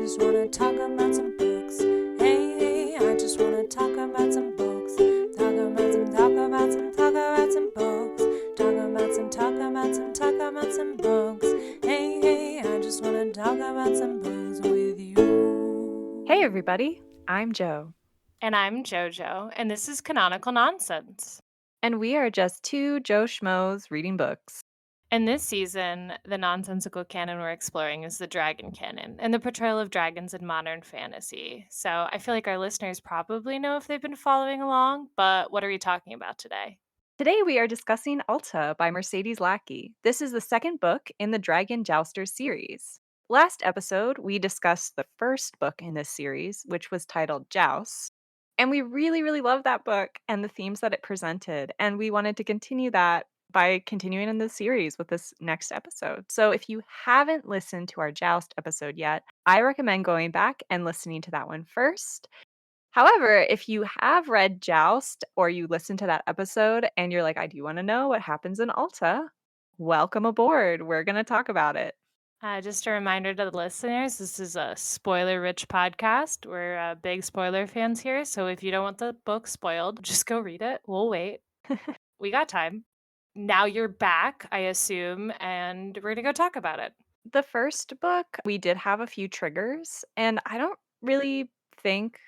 just wanna talk about some books. Hey, I just wanna talk about some books. Talk about some books. Talk about some books. Hey, I just wanna talk about some books with you. Hey everybody, I'm Jo, And I'm JoJo, and this is Canonical Nonsense. and we are just two Joe Schmoes reading books. And this season, the nonsensical canon we're exploring is the dragon canon and the portrayal of dragons in modern fantasy. So I feel like our listeners probably know if they've been following along, but what are we talking about today? Today we are discussing Alta by Mercedes Lackey. This is the second book in the Dragon Jouster series. Last episode, we discussed the first book in this series, which was titled Joust. And we really loved that book and the themes that it presented. And we wanted to continue that by continuing in the series with this next episode. So if you haven't listened to our Joust episode yet, I recommend going back and listening to that one first. However, if you have read Joust or you listen to that episode and you're like, I do want to know what happens in Alta, welcome aboard. We're going to talk about it. Just a reminder to the listeners, this is a spoiler-rich podcast. We're big spoiler fans here, so if you don't want the book spoiled, just go read it. We'll wait. We got time. Now you're back, I assume, and we're going to go talk about it. The first book, we did have a few triggers, and I don't really think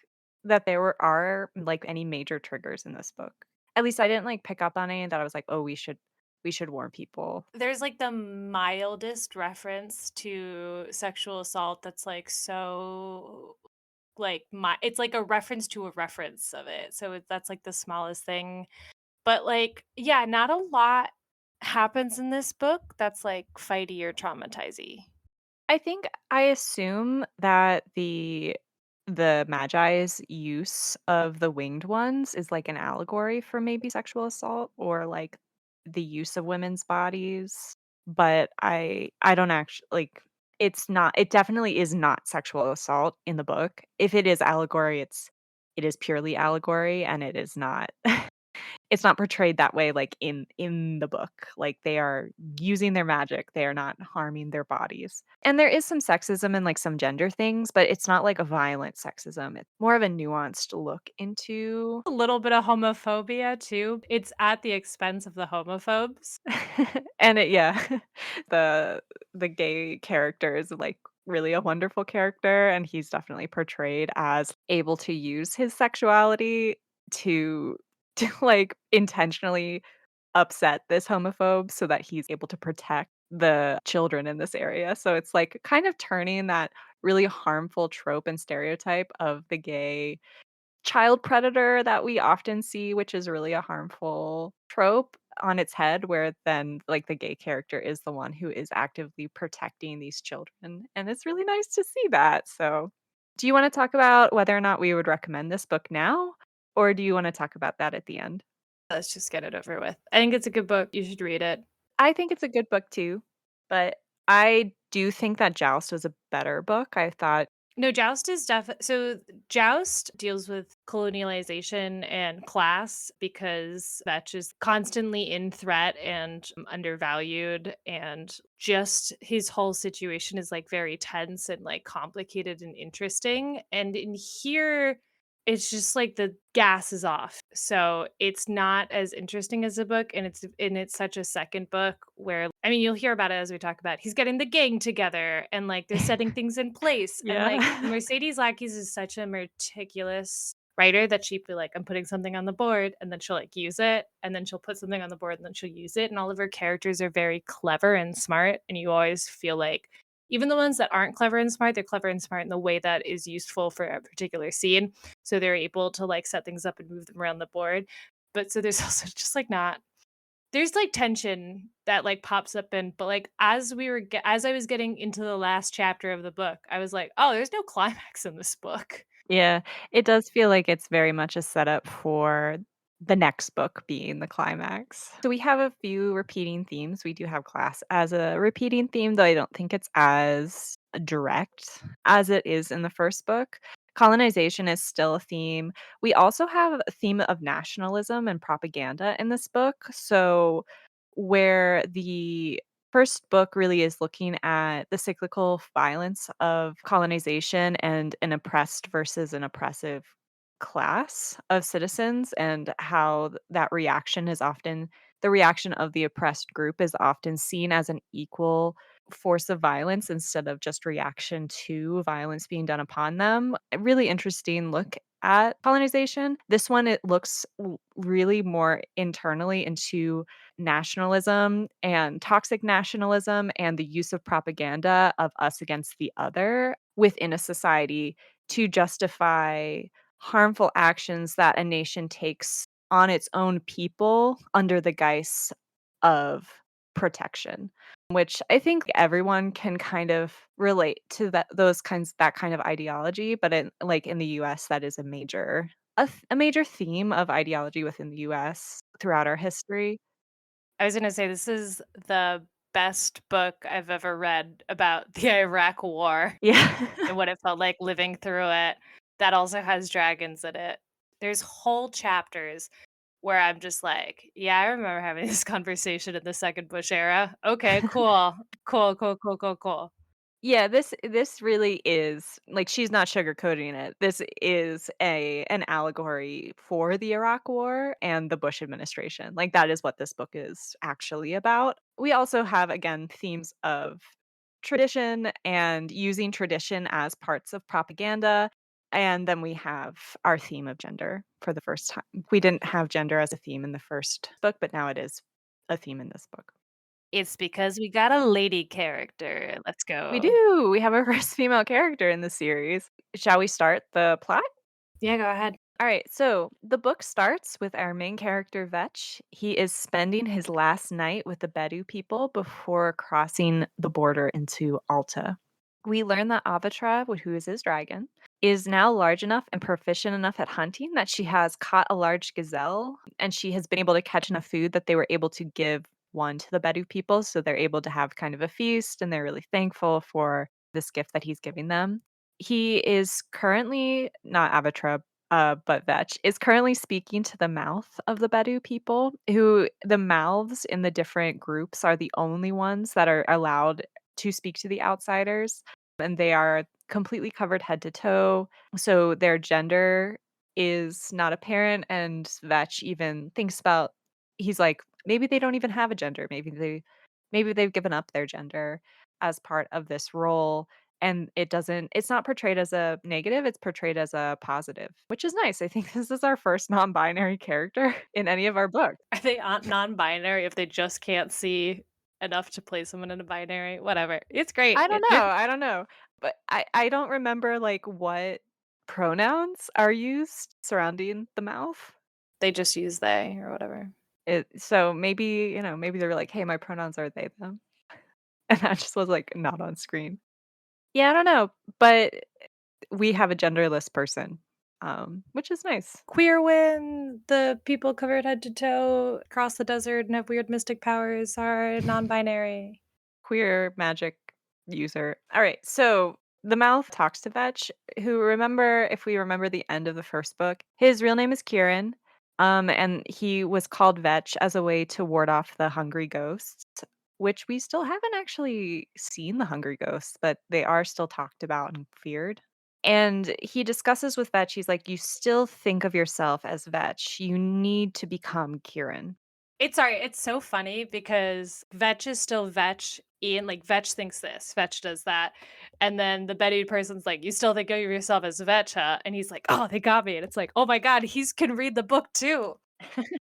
that are like any major triggers in this book. At least I didn't like pick up on any that I was like, oh, we should warn people. There's like the mildest reference to sexual assault that's like so like it's like a reference to a reference of it. So that's like the smallest thing. But like yeah, not a lot happens in this book that's like fighty or traumatizing. I assume that the Magi's use of the winged ones is like an allegory for maybe sexual assault or like the use of women's bodies, but I don't actually like it definitely is not sexual assault in the book. If it is allegory, it is purely allegory and it is not it's not portrayed that way, like, in the book, like, they are using their magic, they are not harming their bodies, and there is some sexism and, like, some gender things, but it's not, like, a violent sexism, it's more of a nuanced look into A little bit of homophobia too. It's at the expense of the homophobes. and it yeah, the the gay character is, like, really a wonderful character, and he's definitely portrayed as able to use his sexuality to like, intentionally upset this homophobe so that he's able to protect the children in this area. So it's like kind of turning that really harmful trope and stereotype of the gay child predator that we often see, which is really a harmful trope on its head, where then like the gay character is the one who is actively protecting these children. And it's really nice to see that. So do you want to talk about whether or not we would recommend this book now? Or do you want to talk about that at the end? Let's just get it over with. I think it's a good book. You should read it. I think it's a good book too, but I do think that Joust was a better book. I thought No, Joust is so Joust deals with colonialization and class because Vetch is constantly in threat and undervalued, and just his whole situation is like very tense and like complicated and interesting. And in here it's just like the gas is off. So it's not as interesting as a book, and it's such a second book where I mean you'll hear about it as we talk about. He's getting the gang together and like they're setting things in place. And like yeah. Mercedes Lackey is such a meticulous writer that she'd be like, I'm putting something on the board, and then she'll like use it, and then she'll put something on the board and then she'll use it. And all of her characters are very clever and smart, and you always feel like even the ones that aren't clever and smart, they're clever and smart in the way that is useful for a particular scene. So they're able to like set things up and move them around the board. But so there's also just like not there's like tension that like pops up in, but like as I was getting into the last chapter of the book, I was like, oh, there's no climax in this book. Yeah, it does feel like it's very much a setup for the next book being the climax. So we have a few repeating themes. We do have class as a repeating theme, though I don't think it's as direct as it is in the first book. Colonization is still a theme. We also have a theme of nationalism and propaganda in this book. So where the first book really is looking at the cyclical violence of colonization and an oppressed versus an oppressive class of citizens, and how that reaction is often the reaction of the oppressed group is often seen as an equal force of violence instead of just reaction to violence being done upon them. A really interesting look at colonization. This one, it looks really more internally into nationalism and toxic nationalism and the use of propaganda of us against the other within a society to justify harmful actions that a nation takes on its own people under the guise of protection, which I think everyone can kind of relate to that kind of ideology, but in the US, that is a major theme of ideology within the US throughout our history. I was gonna say this is the best book I've ever read about the Iraq War Yeah. and what it felt like living through it. That also has dragons in it. There's whole chapters where I'm just like, "Yeah, I remember having this conversation in the second Bush era. Okay, cool. Cool, cool, cool, cool, cool." Yeah, this really is like, she's not sugarcoating it. This is an allegory for the Iraq War and the Bush administration. Like, that is what this book is actually about. We also have, again, themes of tradition and using tradition as parts of propaganda, and then we have our theme of gender for the first time. We didn't have gender as a theme in the first book, but now it is a theme in this book. It's because we got a lady character. Let's We go. do. We have a first female character in the series. Shall we start the plot? Yeah, go ahead. All right. So the book starts with our main character, Vetch. He is spending his last night with the Bedu people before crossing the border into Alta. We learn that Avatre, who is his dragon, is now large enough and proficient enough at hunting that she has caught a large gazelle and she has been able to catch enough food that they were able to give one to the Bedu people. So they're able to have kind of a feast and they're really thankful for this gift that he's giving them. He is currently not Avatra, but Vetch is currently speaking to the mouth of the Bedu people, who the mouths in the different groups are the only ones that are allowed to speak to the outsiders, and they are completely covered head to toe. So their gender is not apparent, and Vetch even thinks about he's like, maybe they don't even have a gender. Maybe they've given up their gender as part of this role, and it's not portrayed as a negative, it's portrayed as a positive, which is nice. I think this is our first non-binary character in any of our books. Are they non-binary if they just can't see enough to play someone in a binary? Whatever. It's great. I don't know, but I don't remember, like, what pronouns are used surrounding the mouth. They just use they or whatever. So maybe, maybe they were like, "Hey, my pronouns are they, them." And that just was, like, not on screen. Yeah, I don't know, but we have a genderless person, which is nice. Queer when the people covered head to toe cross the desert and have weird mystic powers are non-binary. Queer magic user. All right, so the mouth talks to Vetch, who remember if we remember the end of the first book, his real name is Kiron, and he was called Vetch as a way to ward off the hungry ghosts, which we still haven't actually seen the hungry ghosts, but they are still talked about and feared. And he discusses with Vetch, he's like, "You still think of yourself as Vetch. You need to become Kiron." It's so funny because Vetch is still Vetch. Ian, like Vetch thinks this, Vetch does that. And then the Betty person's like, "You still think of yourself as Vetch, huh?" And he's like, "Oh, they got me." And it's like, "Oh my god, he's can read the book too."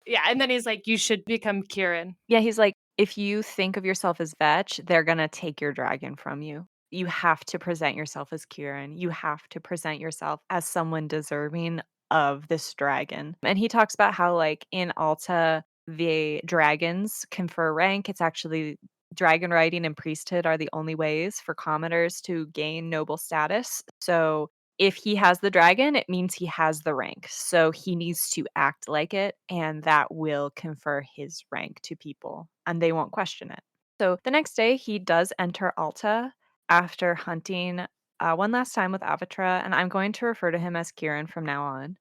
Yeah, and then he's like, "You should become Kieran." Yeah, he's like, "If you think of yourself as Vetch, they're gonna take your dragon from you. You have to present yourself as Kieran. You have to present yourself as someone deserving of this dragon." And he talks about how, like, in Alta, the dragons confer rank. It's actually dragon riding and priesthood are the only ways for commoners to gain noble status. So if he has the dragon, it means he has the rank. So he needs to act like it, and that will confer his rank to people, and they won't question it. So the next day, he does enter Alta after hunting one last time with Avatra, and I'm going to refer to him as Kiran from now on.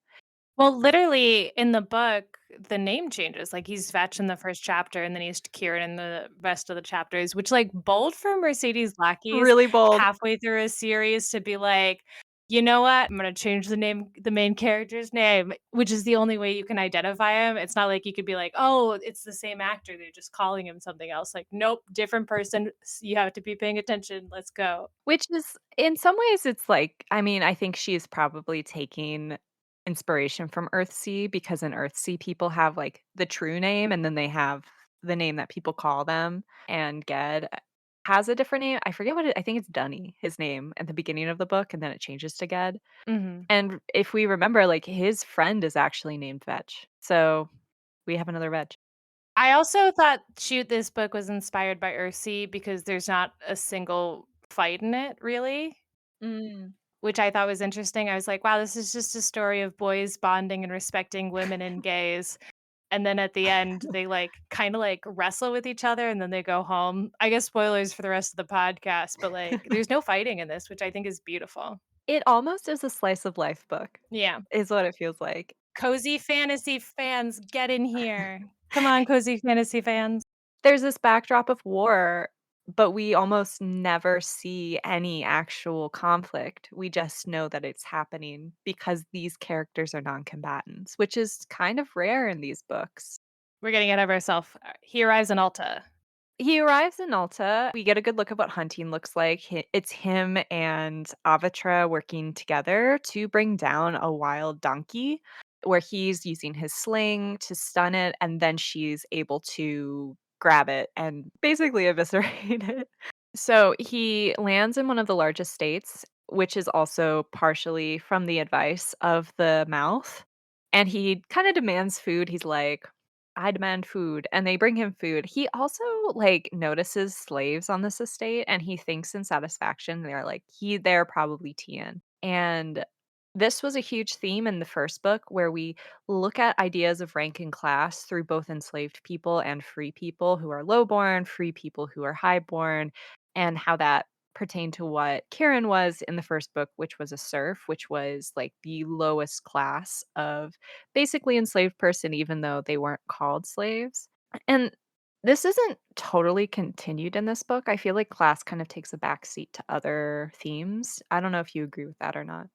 Well, literally in the book, the name changes. Like he's Vetch in the first chapter, and then he's Kiron in the rest of the chapters. Which, like, bold for Mercedes Lackeys Really bold. halfway through a series to be like, you know what? I'm gonna change the main character's name, which is the only way you can identify him. It's not like you could be like, oh, it's the same actor. They're just calling him something else. Like, nope, different person. You have to be paying attention. Let's go. Which is in some ways, it's like I mean, I think she's probably taking inspiration from Earthsea because in Earthsea, people have, like, the true name, and then they have the name that people call them, and Ged has a different name. I forget what it I think it's Dunny, his name, at the beginning of the book, and then it changes to Ged. Mhm. And if we remember, like, his friend is actually named Vetch, so we have another Vetch. I also thought shoot this book was inspired by Earthsea because there's not a single fight in it really, Mm. which I thought was interesting. I was like, wow, this is just a story of boys bonding and respecting women and gays. And then at the end, they like kind of like wrestle with each other and then they go home. I guess spoilers for the rest of the podcast, but like there's no fighting in this, which I think is beautiful. It almost is a slice of life book, Yeah. is what it feels like. Cozy fantasy fans, get in here. Come on, cozy fantasy fans. There's this backdrop of war, but we almost never see any actual conflict. We just know that it's happening because these characters are non-combatants, which is kind of rare in these books. We're getting ahead of ourselves. He arrives in Alta. He arrives in Alta. We get a good look at what hunting looks like. It's him and Avatre working together to bring down a wild donkey, where he's using his sling to stun it, and then she's able to grab it and basically eviscerate it. So he lands in one of the largest states, which is also partially from the advice of the mouth. And he kind of demands food. He's like, I demand food. And they bring him food. He also like notices slaves on this estate and he thinks in satisfaction they're like, they're probably Tian. And this was a huge theme in the first book where we look at ideas of rank and class through both enslaved people and free people who are lowborn, free people who are highborn, and how that pertained to what Kiron was in the first book, which was a serf, which was like the lowest class of basically enslaved person, even though they weren't called slaves. And this isn't totally continued in this book. I feel like class kind of takes a backseat to other themes. I don't know if you agree with that or not.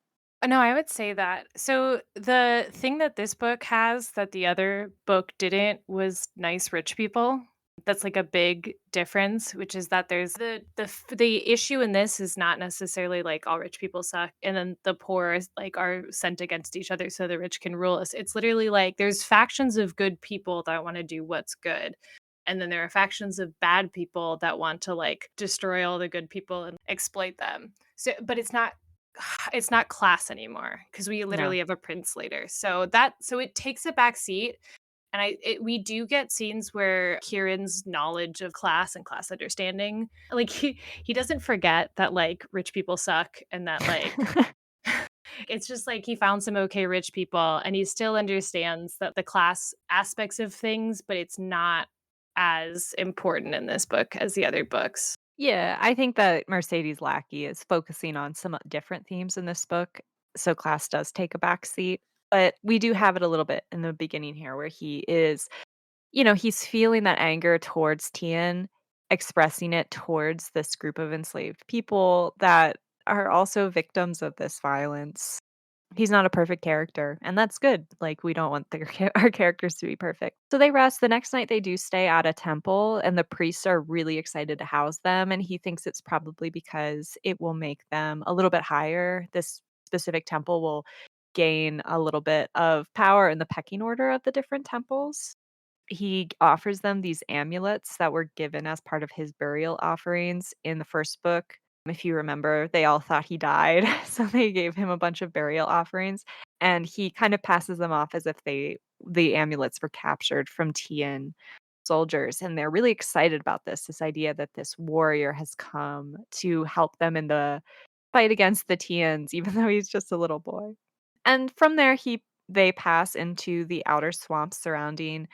No, I would say that. So the thing that this book has that the other book didn't was nice rich people. That's like a big difference, which is that there's the issue in this is not necessarily like all rich people suck and then the poor like are sent against each other so the rich can rule us. It's literally like there's factions of good people that want to do what's good. And then there are factions of bad people that want to like destroy all the good people and exploit them. So but it's not class anymore because we No. literally have a prince later. So it takes a back seat and we do get scenes where Kieran's knowledge of class and class understanding, like he doesn't forget that like rich people suck and that like it's just like he found some okay rich people and he still understands that the class aspects of things, but it's not as important in this book as the other books. Yeah, I think that Mercedes Lackey is focusing on some different themes in this book, so class does take a back seat. But we do have it a little bit in the beginning here where he is, he's feeling that anger towards Tian, expressing it towards this group of enslaved people that are also victims of this violence. He's not a perfect character, and that's good. Like, we don't want our characters to be perfect. So they rest. The next night, they do stay at a temple, and the priests are really excited to house them. And he thinks it's probably because it will make them a little bit higher. This specific temple will gain a little bit of power in the pecking order of the different temples. He offers them these amulets that were given as part of his burial offerings in the first book. If you remember, they all thought he died, so they gave him a bunch of burial offerings, and he kind of passes them off as if the amulets were captured from Tian soldiers, and they're really excited about this idea that this warrior has come to help them in the fight against the Tians, even though he's just a little boy. And from there, they pass into the outer swamps surrounding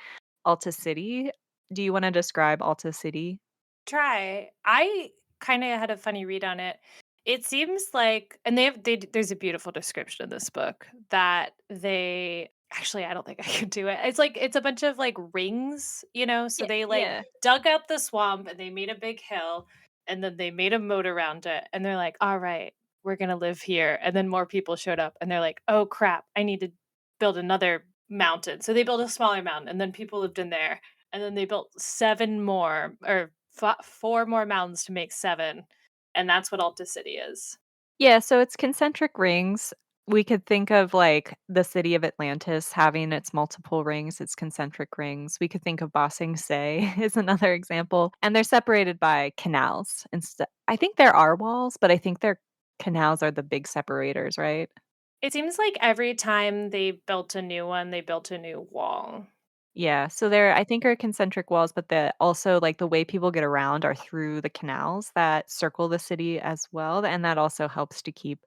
Alta City. Do you wanna describe Alta City? Try. I kind of had a funny read on it. It seems like and there's a beautiful description in this book that they actually, I don't think I could do it. It's like it's a bunch of, like, rings, so Yeah, they, like, yeah. dug up the swamp and they made a big hill, and then they made a moat around it, and they're like, "Alright, we're gonna live here," and then more people showed up, and they're like, "Oh, crap, I need to build another mountain." So they built a smaller mountain, and then people lived in there, and then they built 7 more or 4 more mountains to make 7, and that's what Alta City is. Yeah, so it's concentric rings. We could think of, like, the city of Atlantis having its multiple rings, its concentric rings. We could think of Ba Sing Se is another example, and they're separated by canals instead. I think there are walls, but I think their canals are the big separators, right? It seems like every time they built a new one, they built a new wall. Yeah, so there I think are concentric walls, but the also, like, the way people get around are through the canals that circle the city as well, and that also helps to keep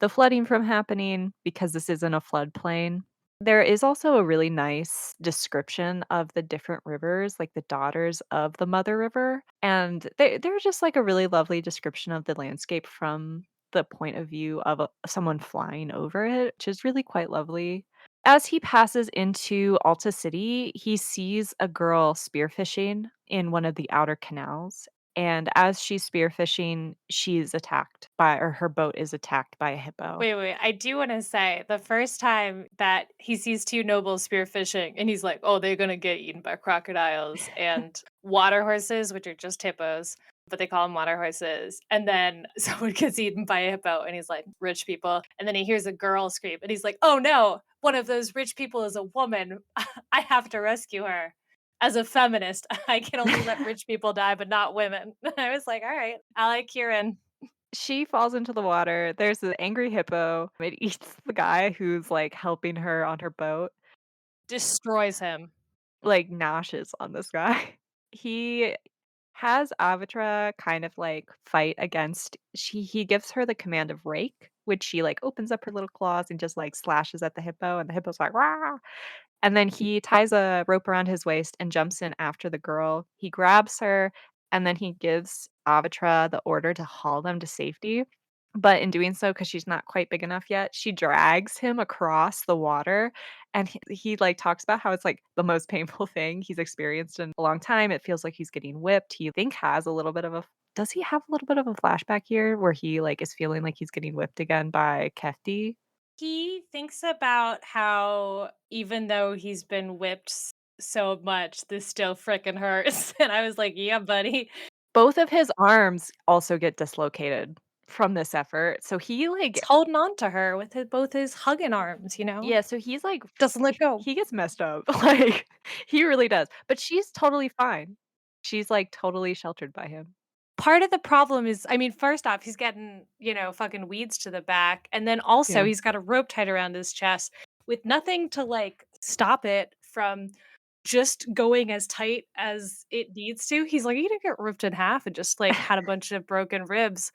the flooding from happening because this isn't a floodplain. There is also a really nice description of the different rivers, like the daughters of the mother river, and they're just like a really lovely description of the landscape from the point of view of someone flying over it, which is really quite lovely. As he passes into Alta City, he sees a girl spearfishing in one of the outer canals, and as she's spearfishing, she's attacked by or her boat is attacked by a hippo. Wait, wait, I do wanna say, the first time that he sees 2 nobles spearfishing, and he's like, "Oh, they're gonna get eaten by crocodiles and water horses," which are just hippos, but they call them water horses, and then someone gets eaten by a hippo, and he's like, "Rich people," and then he hears a girl scream, and he's like, "Oh, no, one of those rich people is a woman. I have to rescue her." As a feminist, I can only let rich people die, but not women. I was like, "Alright, I like Kiron." She falls into the water. There's an angry hippo. It eats the guy who's, like, helping her on her boat, Destroys him. like, gnashes on this guy. He has Avatra kind of, like, fight against he gives her the command of rake, which she, like, opens up her little claws and just, like, slashes at the hippo, and the hippo's like, "Rah!" And then he ties a rope around his waist and jumps in after the girl. He grabs her, and then he gives Avatra the order to haul them to safety. But in doing so, because she's not quite big enough yet, she drags him across the water, and he, like, talks about how it's, like, the most painful thing he's experienced in a long time. It feels like he's getting whipped. He, I think, has a little bit of a does he have a little bit of a flashback here where he, like, is feeling like he's getting whipped again by Kefti? He thinks about how even though he's been whipped so much, this still frickin' hurts, and I was like, "Yeah, buddy." Both of his arms also get dislocated from this effort, so he, like He's holding on to her with both his hugging arms, you know? yeah, so he's, like Doesn't let go. he gets messed up, like, he really does, but she's totally fine. She's, like, totally sheltered by him. Part of the problem is, I mean, first off, he's getting, fucking weeds to the back, and then also Yeah. he's got a rope tied around his chest with nothing to, like, stop it from just going as tight as it needs to. He's like, "You gonna get ripped in half," and just, like, had a bunch of broken ribs.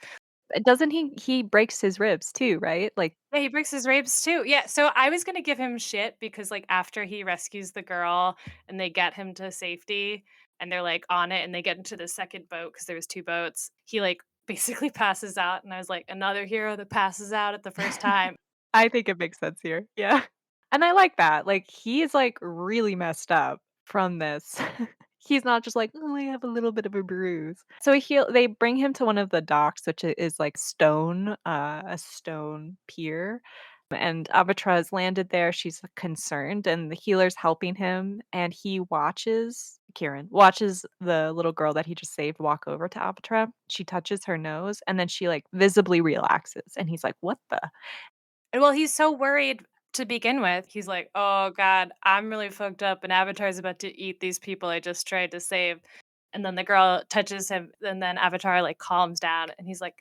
Doesn't he breaks his ribs too, right? Like Yeah, he breaks his ribs too. Yeah, so I was gonna give him shit because, like, after he rescues the girl and they get him to safety and they're, like, on it and they get into the second boat because there was 2 boats, he, like, basically passes out, and I was like, "Another hero that passes out at the first time." I think it makes sense here, yeah. And I like that, like, he is, like, really messed up from this. He's not just like, "Oh, I have a little bit of a bruise." So they bring him to one of the docks, which is, like, a stone pier, and Avatra has landed there, she's concerned, and the healer's helping him, and he watches Kiran watches the little girl that he just saved walk over to Avatra. She touches her nose, and then she, like, visibly relaxes, and he's like, "What the?" And well, he's so worried to begin with. He's like, "Oh god, I'm really fucked up and Avatar's about to eat these people I just tried to save." And then the girl touches him and then Avatar, like, calms down and he's like,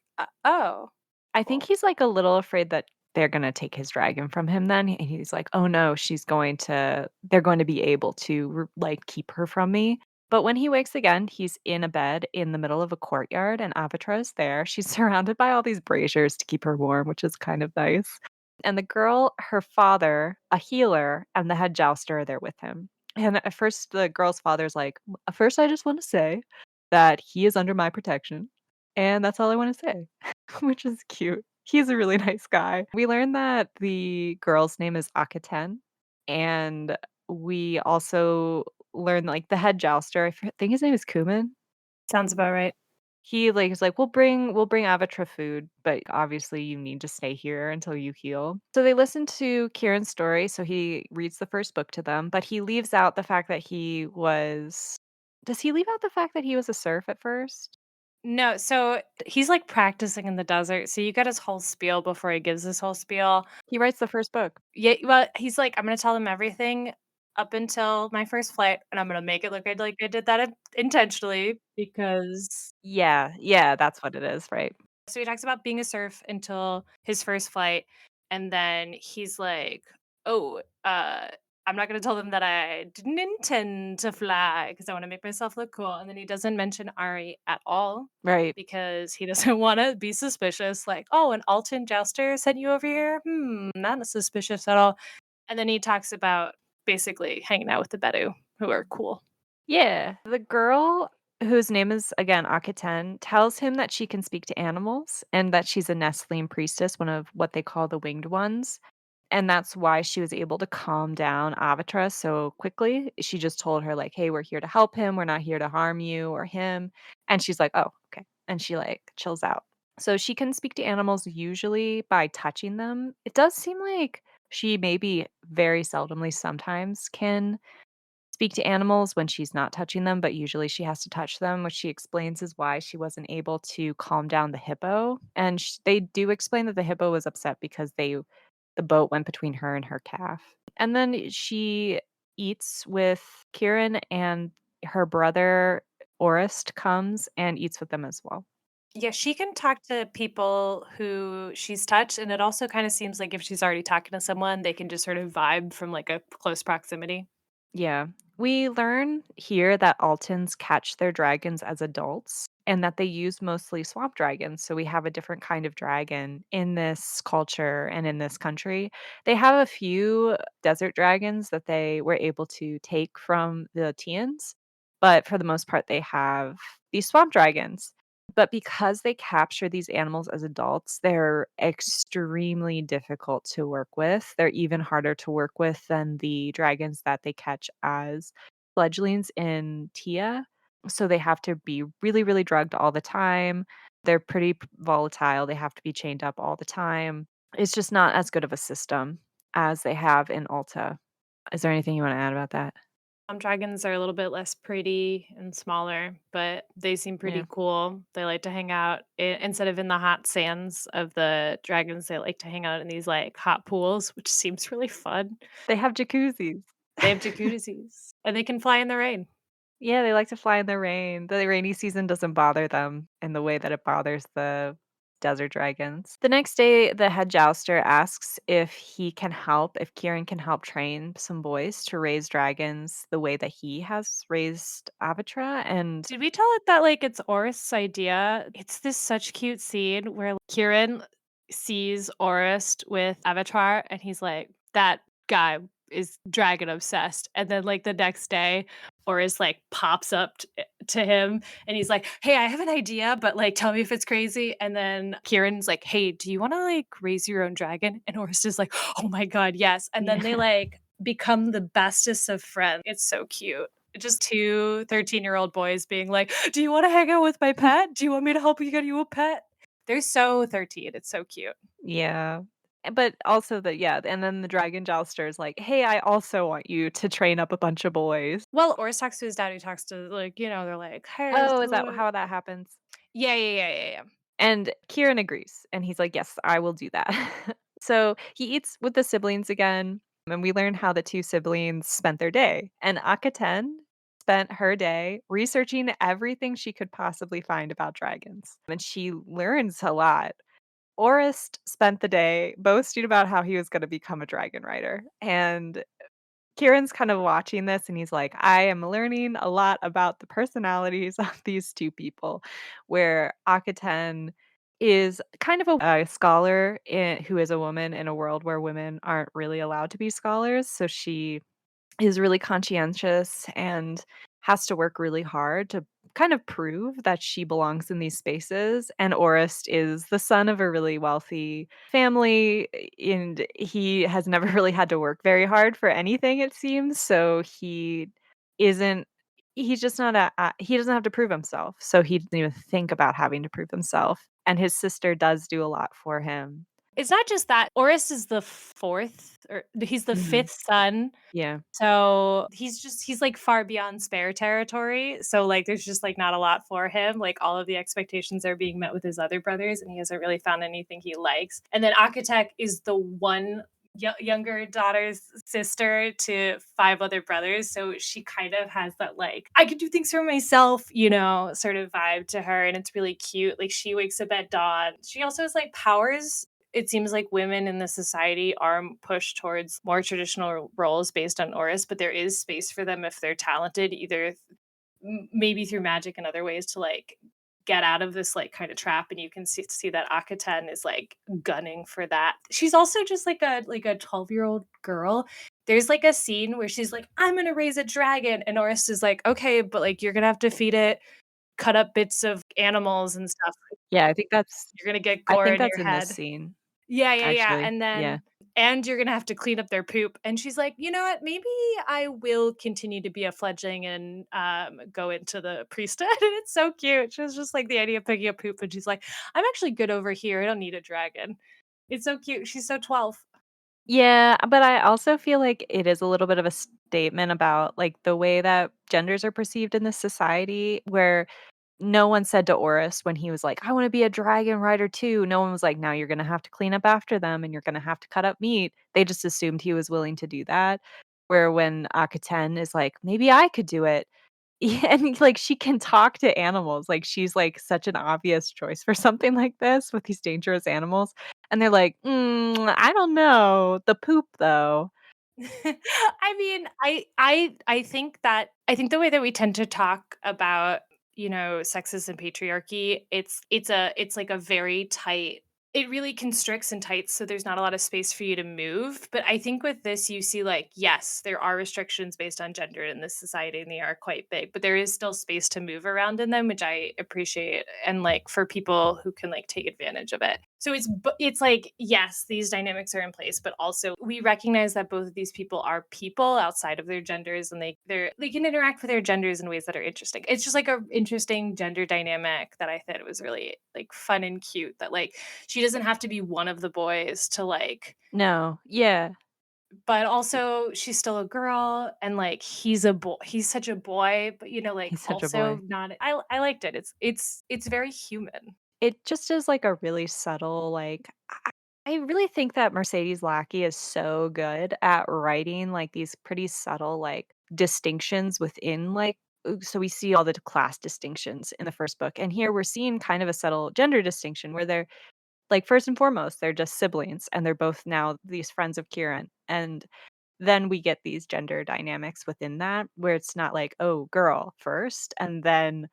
oh." I think Well, he's, like, a little afraid that they're gonna take his dragon from him then, and he's like, "Oh, no, they're going to be able to like, keep her from me." But when he wakes again, he's in a bed in the middle of a courtyard, and Avatra is there. She's surrounded by all these braziers to keep her warm, which is kind of nice. And the girl, her father, a healer, and the head jouster are there with him. And at first, the girl's father's like, First, I just wanna say that he is under my protection, and that's all I wanna say." which is cute. He's a really nice guy. We learned that the girl's name is Akaten, and we also learned, like, the head jouster, think his name is Kuman? Sounds about right. He, like, is like, "We'll bring Avatre food, but obviously you need to stay here until you heal." So they listen to Kieran's story, so he reads the first book to them, but he leaves out the fact that he was does he leave out the fact that he was a serf at first? No, so he's like practicing in the desert. So you get his whole spiel before he gives his whole spiel. He writes the first book. Yeah, well, he's like, I'm gonna tell them everything up until my first flight, and I'm gonna make it look like I did that intentionally because Yeah, yeah, that's what it is, right? so he talks about being a serf until his first flight, and then he's like, "Oh, I'm not gonna tell them that I didn't intend to fly because I want to make myself look cool." And then he doesn't mention Ari at all Right. because he doesn't want to be suspicious. Like, "Oh, an Alton jouster sent you over here? Not suspicious at all." And then he talks about basically hanging out with the Bedu, who are cool. Yeah. The girl, whose name is, again, Akaten, tells him that she can speak to animals and that she's a Nestling priestess, one of what they call the winged ones. And that's why she was able to calm down Avatra so quickly. She just told her, like, "Hey, we're here to help him. We're not here to harm you or him." And she's like, "Oh, okay." And she, like, chills out. So she can speak to animals usually by touching them. It does seem like she maybe very seldomly sometimes can speak to animals when she's not touching them, but usually she has to touch them, which she explains is why she wasn't able to calm down the hippo. And they do explain that the hippo was upset because the boat went between her and her calf. And then she eats with Kiran, and her brother Orist comes and eats with them as well. Yeah, she can talk to people who she's touched, and it also kind of seems like if she's already talking to someone, they can just sort of vibe from like a close proximity. Yeah. We learn here that Altons catch their dragons as adults and that they use mostly swamp dragons. So we have a different kind of dragon in this culture and in this country. They have a few desert dragons that they were able to take from the Tians, but for the most part, they have these swamp dragons. But because they capture these animals as adults, they're extremely difficult to work with. They're even harder to work with than the dragons that they catch as fledglings in Tia. So they have to be really, really drugged all the time. They're pretty volatile. They have to be chained up all the time. It's just not as good of a system as they have in Alta. Is there anything you want to add about that? Dragons are a little bit less pretty and smaller, but they seem pretty Yeah. cool. They like to hang out instead of in the hot sands of the dragons. They like to hang out in these like hot pools, which seems really fun. They have jacuzzis. They have jacuzzis and they can fly in the rain. Yeah, they like to fly in the rain. The rainy season doesn't bother them in the way that it bothers the desert dragons. The next day, the head jouster asks if Kieran can help train some boys to raise dragons the way that he has raised Avatra. And Did we tell it that like it's Orist's idea? It's this such cute scene where Kieran sees Orist with Avatar and he's like, that guy is dragon obsessed. And then like the next day, Orist like pops up to him and he's like, hey, I have an idea, but like tell me if it's crazy. And then Kieran's like, hey, do you want to like raise your own dragon? And Orist is like, oh my God, yes. And then they yeah. like become the bestest of friends. It's so cute. Just 2 13-year-old boys being like, "Do you wanna hang out with my pet? Do you want me to help you get you a pet?" They're so 13, it's so cute. Yeah. But also yeah, and then the dragon jouster is like, "Hey, I also want you to train up a bunch of boys." Well, Oris talks to his dad, who talks to, like, they're like, "Hey, Oh, is that so" how that happens? Yeah, yeah, yeah, yeah, yeah. And Kieran agrees, and he's like, "Yes, I will do that." So, he eats with the siblings again, and we learn how the 2 siblings spent their day, and Akaten spent her day researching everything she could possibly find about dragons, and she learns a lot. Orist spent the day boasting about how he was gonna become a dragon rider, and Kieran's kind of watching this and he's like, I am learning a lot about the personalities of these 2 people, where Akaten is kind of a scholar who is a woman in a world where women aren't really allowed to be scholars. So she is really conscientious and has to work really hard to kind of prove that she belongs in these spaces. And Orist is the son of a really wealthy family, and he has never really had to work very hard for anything, it seems. So isn't he's just not he doesn't have to prove himself. So he doesn't even think about having to prove himself. And his sister does do a lot for him. It's not just that. Oris is the 4th, or he's the Mhm. 5th son. Yeah. So he's like far beyond spare territory. So like there's just like not a lot for him. Like all of the expectations are being met with his other brothers, and he hasn't really found anything he likes. And then Akatek is the one younger daughter's sister to 5 other brothers. So she kind of has that like I could do things for myself, sort of vibe to her, and it's really cute. Like she wakes up at dawn. She also has like powers. It seems like women in the society are pushed towards more traditional roles based on Oris, but there is space for them if they're talented, either maybe through magic and other ways to like get out of this like kind of trap. And you can see that Akaten is like gunning for that. She's also just like a 12-year-old girl. There's like a scene where she's like, I'm gonna raise a dragon, and Oris is like, okay, but like you're gonna have to feed it cut up bits of animals and stuff. Yeah, You're gonna get I gore think in your that's in this head. scene, Yeah, yeah, yeah, actually. Yeah. and you're gonna have to clean up their poop, and she's like, "You know what? Maybe I will continue to be a fledgling and, go into the priesthood," and it's so cute. She was just like the idea of picking up poop, and she's like, "I'm actually good over here, I don't need a dragon." It's so cute, she's so 12. Yeah, but I also feel like it is a little bit of a statement about, like, the way that genders are perceived in this society, where no one said to Orus when he was like, "I wanna be a dragon rider too." No one was like, "Now you're gonna have to clean up after them, and you're gonna have to cut up meat." They just assumed he was willing to do that, where when Akaten is like, "Maybe I could do it." Yeah, and, like, she can talk to animals, like, she's, like, such an obvious choice for something like this with these dangerous animals, and they're like, I don't know. The poop, though." I mean, I think the way that we tend to talk about, sexism and patriarchy, it's like a very tight it really constricts and tights, so there's not a lot of space for you to move. But I think with this, you see, like, yes, there are restrictions based on gender in this society, and they are quite big, but there is still space to move around in them, which I appreciate. And like for people who can like take advantage of it. So it's like, yes, these dynamics are in place, but also we recognize that both of these people are people outside of their genders, and they can interact with their genders in ways that are interesting. It's just like a interesting gender dynamic that I thought it was really like fun and cute, that like she doesn't have to be one of the boys to like, No. Yeah. but also she's still a girl, and like he's a boy. He's such a boy, but like He's such a also boy. not. I liked it. It's very human. It just is, like, a really subtle, like I really think that Mercedes Lackey is so good at writing, like, these pretty subtle, like, distinctions within, like so we see all the class distinctions in the first book, and here we're seeing kind of a subtle gender distinction where they're like, first and foremost, they're just siblings, and they're both now these friends of Kiron, and then we get these gender dynamics within that, where it's not like, "Oh, girl first, and then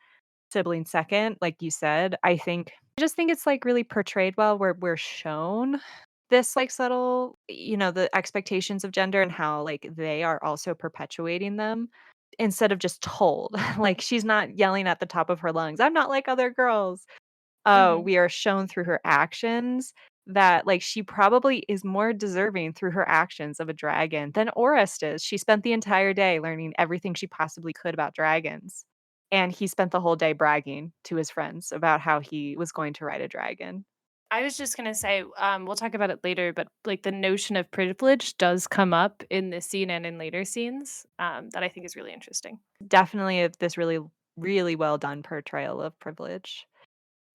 sibling second," like you said. I just think it's, like, really portrayed well where we're shown this, like, subtle the expectations of gender and how, like, they are also perpetuating them instead of just told. Like, she's not yelling at the top of her lungs, "I'm not like other girls." Mhm. We are shown through her actions that, like, she probably is more deserving through her actions of a dragon than Orest is. She spent the entire day learning everything she possibly could about dragons, and he spent the whole day bragging to his friends about how he was going to ride a dragon. I was just gonna say, we'll talk about it later, but like the notion of privilege does come up in this scene and in later scenes, that I think is really interesting. Definitely this really, really well done portrayal of privilege.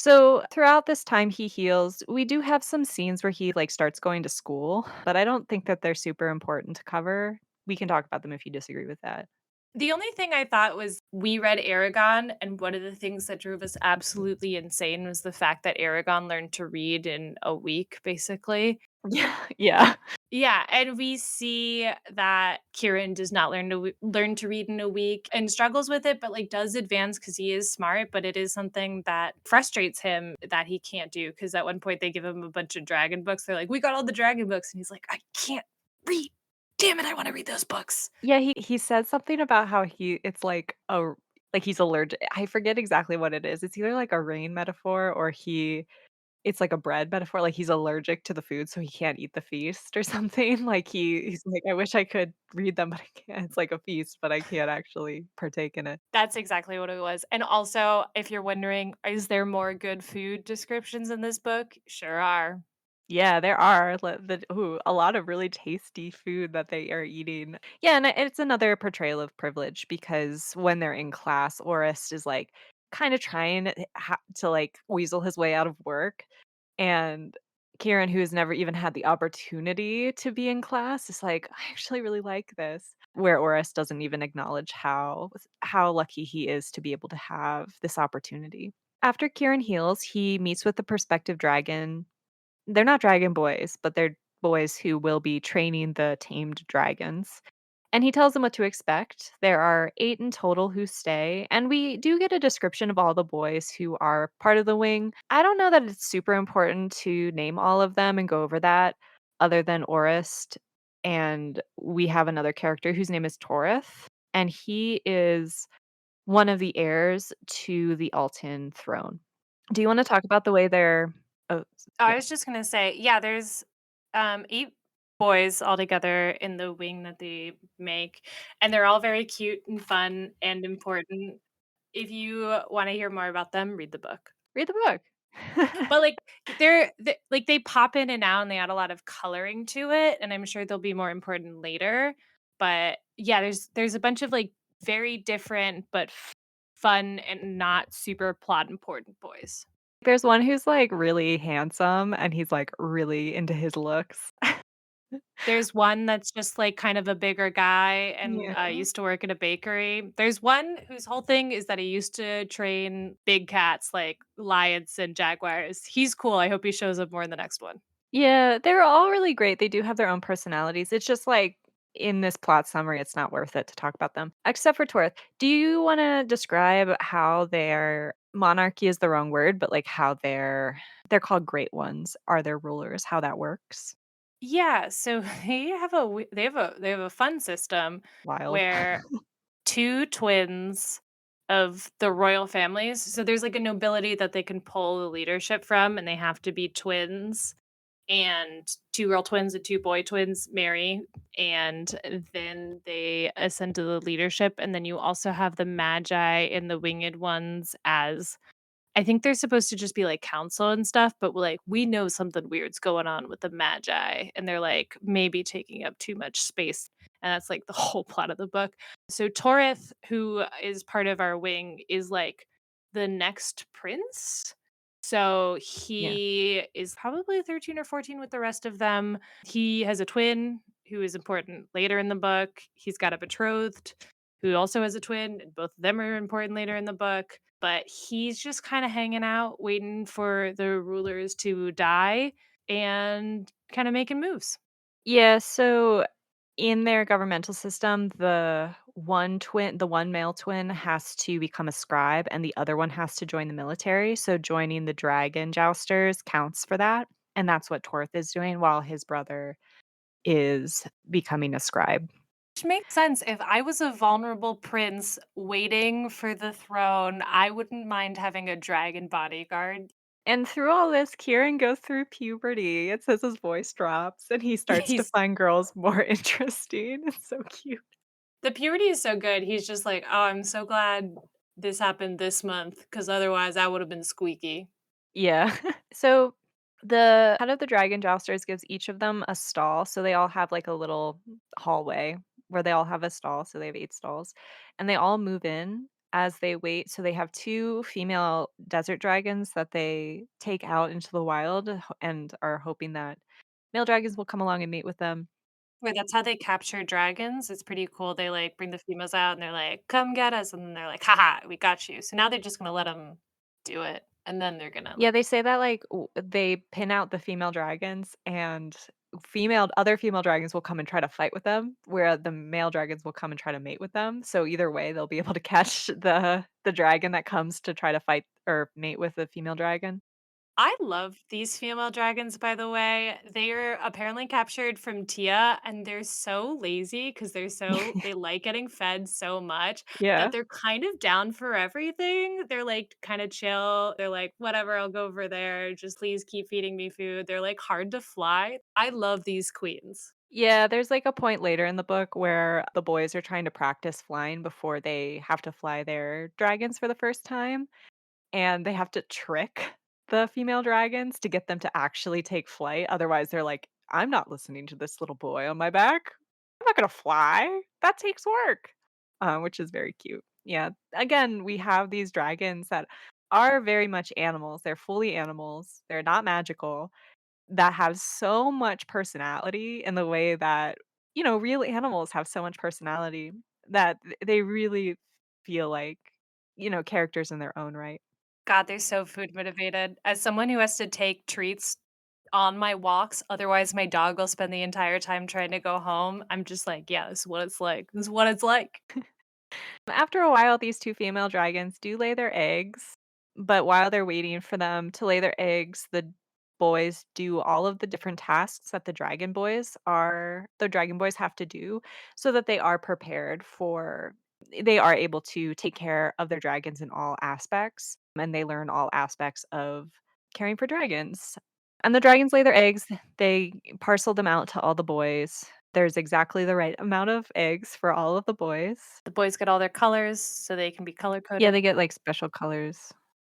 So, throughout this time he heals, we do have some scenes where he, like, starts going to school, but I don't think that they're super important to cover. We can talk about them if you disagree with that. The only thing I thought was we read Aragon, and one of the things that drove us absolutely insane was the fact that Aragon learned to read in a week, basically. Yeah, yeah. Yeah, and we see that Kieran does not learn to read in a week and struggles with it, but like does advance because he is smart. But it is something that frustrates him that he can't do, because at one point they give him a bunch of dragon books. They're like, "We got all the dragon books," and he's like, "I can't read. Damn it, I want to read those books." Yeah, he said something about how it's like Like, he's allergic I forget exactly what it is. It's either like a rain metaphor or it's like a bread metaphor, like he's allergic to the food, so he can't eat the feast or something. Like, he's like, "I wish I could read them, but I can't. It's like a feast, but I can't actually partake in it." That's exactly what it was. And also, if you're wondering, is there more good food descriptions in this book? Sure are. Yeah, there are a lot of really tasty food that they are eating. Yeah, and it's another portrayal of privilege because when they're in class, Orist is, like, kinda trying to, like, weasel his way out of work, and Kiron, who has never even had the opportunity to be in class, is like, "I actually really like this," where Orist doesn't even acknowledge how lucky he is to be able to have this opportunity. After Kiron heals, he meets with the prospective dragon. They're not dragon boys, but they're boys who will be training the tamed dragons. And he tells them what to expect. There are 8 in total who stay, and we do get a description of all the boys who are part of the wing. I don't know that it's super important to name all of them and go over that other than Orist. And we have another character whose name is Torith, and he is one of the heirs to the Altan throne. Do you wanna talk about the way they're Oh, I yeah. was just gonna say, yeah, there's 8 boys altogether in the wing that they make, and they're all very cute and fun and important. If you want to hear more about them, read the book. Read the book. But like like they pop in and out and they add a lot of coloring to it, and I'm sure they'll be more important later. But yeah, there's a bunch of like very different but fun and not super plot important boys. There's one who's, like, really handsome, and he's, like, really into his looks. There's one that's just, like, kind of a bigger guy and, Yeah. used to work at a bakery. There's one whose whole thing is that he used to train big cats like lions and jaguars. He's cool, I hope he shows up more in the next one. Yeah, they're all really great, they do have their own personalities, it's just, like, in this plot summary, it's not worth it to talk about them, except for Torith. Do you wanna describe how their monarchy is the wrong word, but, like, how they're called Great Ones, are their rulers, how that works? Yeah, so they have a fun system Wild. where 2 twins of the royal families so there's, like, a nobility that they can pull the leadership from, and they have to be twins. And 2 girl twins and 2 boy twins marry, and then they ascend to the leadership, and then you also have the magi and the winged ones as I think they're supposed to just be, like, council and stuff, but, like, we know something weird's going on with the magi, and they're, like, maybe taking up too much space, and that's, like, the whole plot of the book. So Torith, who is part of our wing, is, like, the next prince? So Yeah. he is probably 13 or 14 with the rest of them. He has a twin who is important later in the book. He's got a betrothed who also has a twin, and both of them are important later in the book. But he's just kind of hanging out, waiting for the rulers to die and kind of making moves. Yeah, so in their governmental system, the one male twin has to become a scribe and the other one has to join the military. So joining the dragon jousters counts for that. And that's what Torth is doing while his brother is becoming a scribe. Which makes sense. If I was a vulnerable prince waiting for the throne, I wouldn't mind having a dragon bodyguard. And through all this, Kieran goes through puberty. It says his voice drops and he starts to He's find girls more interesting. It's so cute. The purity is so good. He's just like, "Oh, I'm so glad this happened this month because otherwise I would have been squeaky." Yeah. So the head of the dragon jousters gives each of them a stall. So they all have like a little hallway where they all have a stall. So they have 8 stalls. And they all move in as they wait. So they have 2 female desert dragons that they take out into the wild and are hoping that male dragons will come along and mate with them. Wait, that's how they capture dragons? It's pretty cool. They, like, bring the females out and they're like, "Come get us," and then they're like, "Haha, we got you." So now they're just gonna let them do it, and then they're gonna, Yeah, like they say that, like, they pin out the female dragons, and other female dragons will come and try to fight with them, where the male dragons will come and try to mate with them, so either way, they'll be able to catch the dragon that comes to try to fight or mate with the female dragon. I love these female dragons, by the way. They are apparently captured from Tia, and they're so lazy because they like getting fed so much Yeah. that they're kind of down for everything. They're like kind of chill. They're like, whatever, I'll go over there. Just please keep feeding me food. They're like hard to fly. I love these queens. Yeah, there's, like, a point later in the book where the boys are trying to practice flying before they have to fly their dragons for the first time, and they have to trick the female dragons to get them to actually take flight, otherwise they're like, "I'm not listening to this little boy on my back. I'm not gonna fly. That takes work." Which is very cute. Yeah, again, we have these dragons that are very much animals, they're fully animals, they're not magical, that have so much personality in the way that, real animals have so much personality that they really feel like, characters in their own right. God, they're so food motivated. As someone who has to take treats on my walks, otherwise my dog will spend the entire time trying to go home, I'm just like, "Yeah, this is what it's like. This is what it's like." After a while, these 2 female dragons do lay their eggs, but while they're waiting for them to lay their eggs, the boys do all of the different tasks that the dragon boys have to do so that they are able to take care of their dragons in all aspects, and they learn all aspects of caring for dragons. And the dragons lay their eggs, they parcel them out to all the boys. There's exactly the right amount of eggs for all of the boys. The boys get all their colors so they can be color Yeah, coded. they get, like, special colors.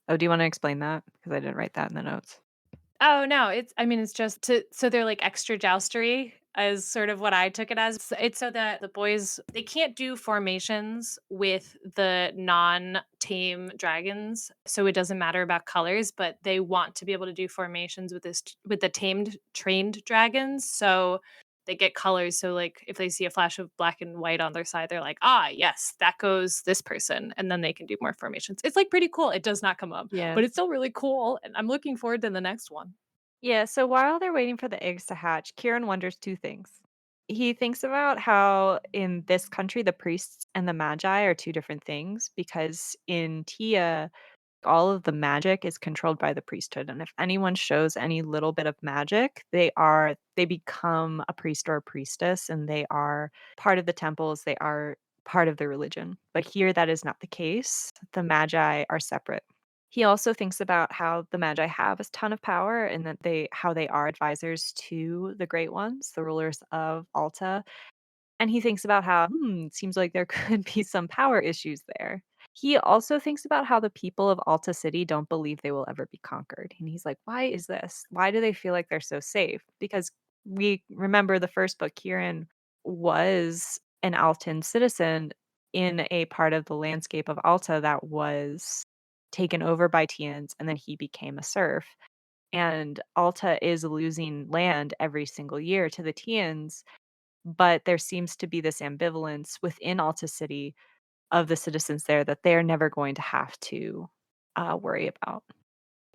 Oh, do you wanna explain that? Because I didn't write that in the notes. Oh, no, it's just to so they're, like, extra joustery is sort of what I took it as. It's so that the boys they can't do formations with the non-tame dragons, so it doesn't matter about colors, but they want to be able to do formations with the tamed, trained dragons, so they get colors, so, like, if they see a flash of black and white on their side, they're like, "Ah, yes, that goes this person," and then they can do more formations. It's, like, pretty cool. It does not come up, Yeah. but it's still really cool, and I'm looking forward to the next one. Yeah, so while they're waiting for the eggs to hatch, Kiran wonders 2 things. He thinks about how in this country, the priests and the magi are 2 different things because in Tia, all of the magic is controlled by the priesthood, and if anyone shows any little bit of magic, they become a priest or a priestess, and they are part of the temples, they are part of the religion. But here, that is not the case. The magi are separate. He also thinks about how the magi have a ton of power and that they are advisors to the great ones, the rulers of Alta, and he thinks about how, it seems like there could be some power issues there. He also thinks about how the people of Alta City don't believe they will ever be conquered. And he's like, why is this? Why do they feel like they're so safe? Because we remember the first book, Kiran was an Altan citizen in a part of the landscape of Alta that was taken over by Tians, and then he became a serf. And Alta is losing land every single year to the Tians, but there seems to be this ambivalence within Alta City of the citizens there that they're never going to have to, worry about.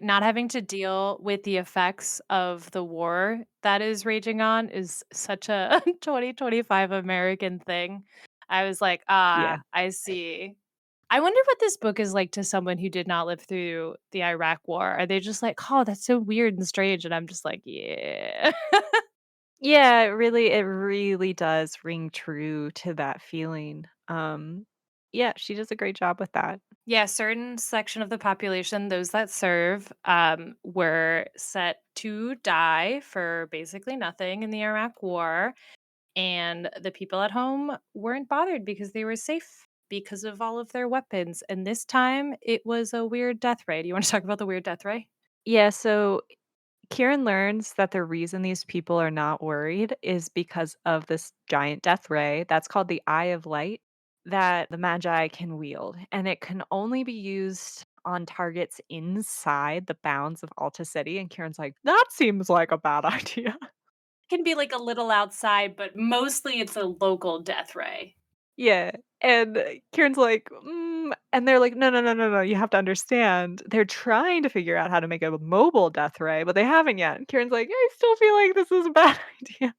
Not having to deal with the effects of the war that is raging on is such a 2025 American thing. I was like, "Ah, Yeah. I see." I wonder what this book is like to someone who did not live through the Iraq war. Are they just like, "Oh, that's so weird and strange," and I'm just like, "Yeah." Yeah, it really does ring true to that feeling. Yeah, she does a great job with that. Yeah, certain section of the population, those that serve, were set to die for basically nothing in the Iraq War, and the people at home weren't bothered because they were safe because of all of their weapons. And this time, it was a weird death ray. Do you want to talk about the weird death ray? Yeah, so Kieran learns that the reason these people are not worried is because of this giant death ray that's called the Eye of Light that the Magi can wield, and it can only be used on targets inside the bounds of Alta City. And Kieran's like, that seems like a bad idea. Can be like a little outside, but mostly it's a local death ray. Yeah. And Kieran's like, and they're like, no, no, no, no, no. You have to understand. They're trying to figure out how to make a mobile death ray, but they haven't yet. And Kieran's like, I still feel like this is a bad idea.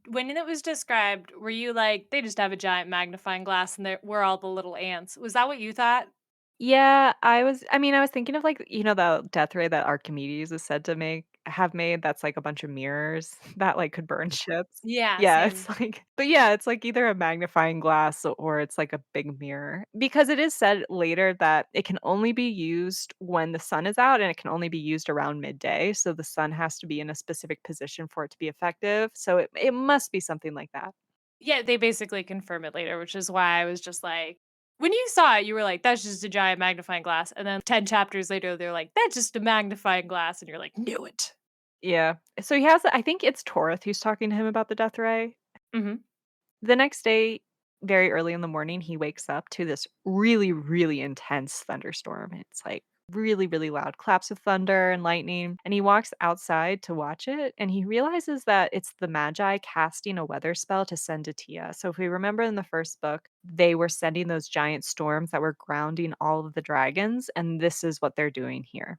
When it was described, were you like, they just have a giant magnifying glass and we're all the little ants? Was that what you thought? Yeah, I was thinking of, like, the death ray that Archimedes is said to have made that's, like, a bunch of mirrors that, like, could burn ships. Yeah, Yeah, it's same. like but yeah, it's, like, either a magnifying glass or it's, like, a big mirror. Because it is said later that it can only be used when the sun is out, and it can only be used around midday, so the sun has to be in a specific position for it to be effective, so it must be something like that. Yeah, they basically confirm it later, which is why I was just like when you saw it, you were like, "That's just a giant magnifying glass," and then 10 chapters later, they're like, "That's just a magnifying glass," and you're like, "Knew it." Yeah. So he has I think it's Torith who's talking to him about the death ray. Mhm. The next day, very early in the morning, he wakes up to this really, really intense thunderstorm. It's like really, really loud claps of thunder and lightning. And he walks outside to watch it. And he realizes that it's the Magi casting a weather spell to send to Tia. So if we remember in the first book, they were sending those giant storms that were grounding all of the dragons. And this is what they're doing here.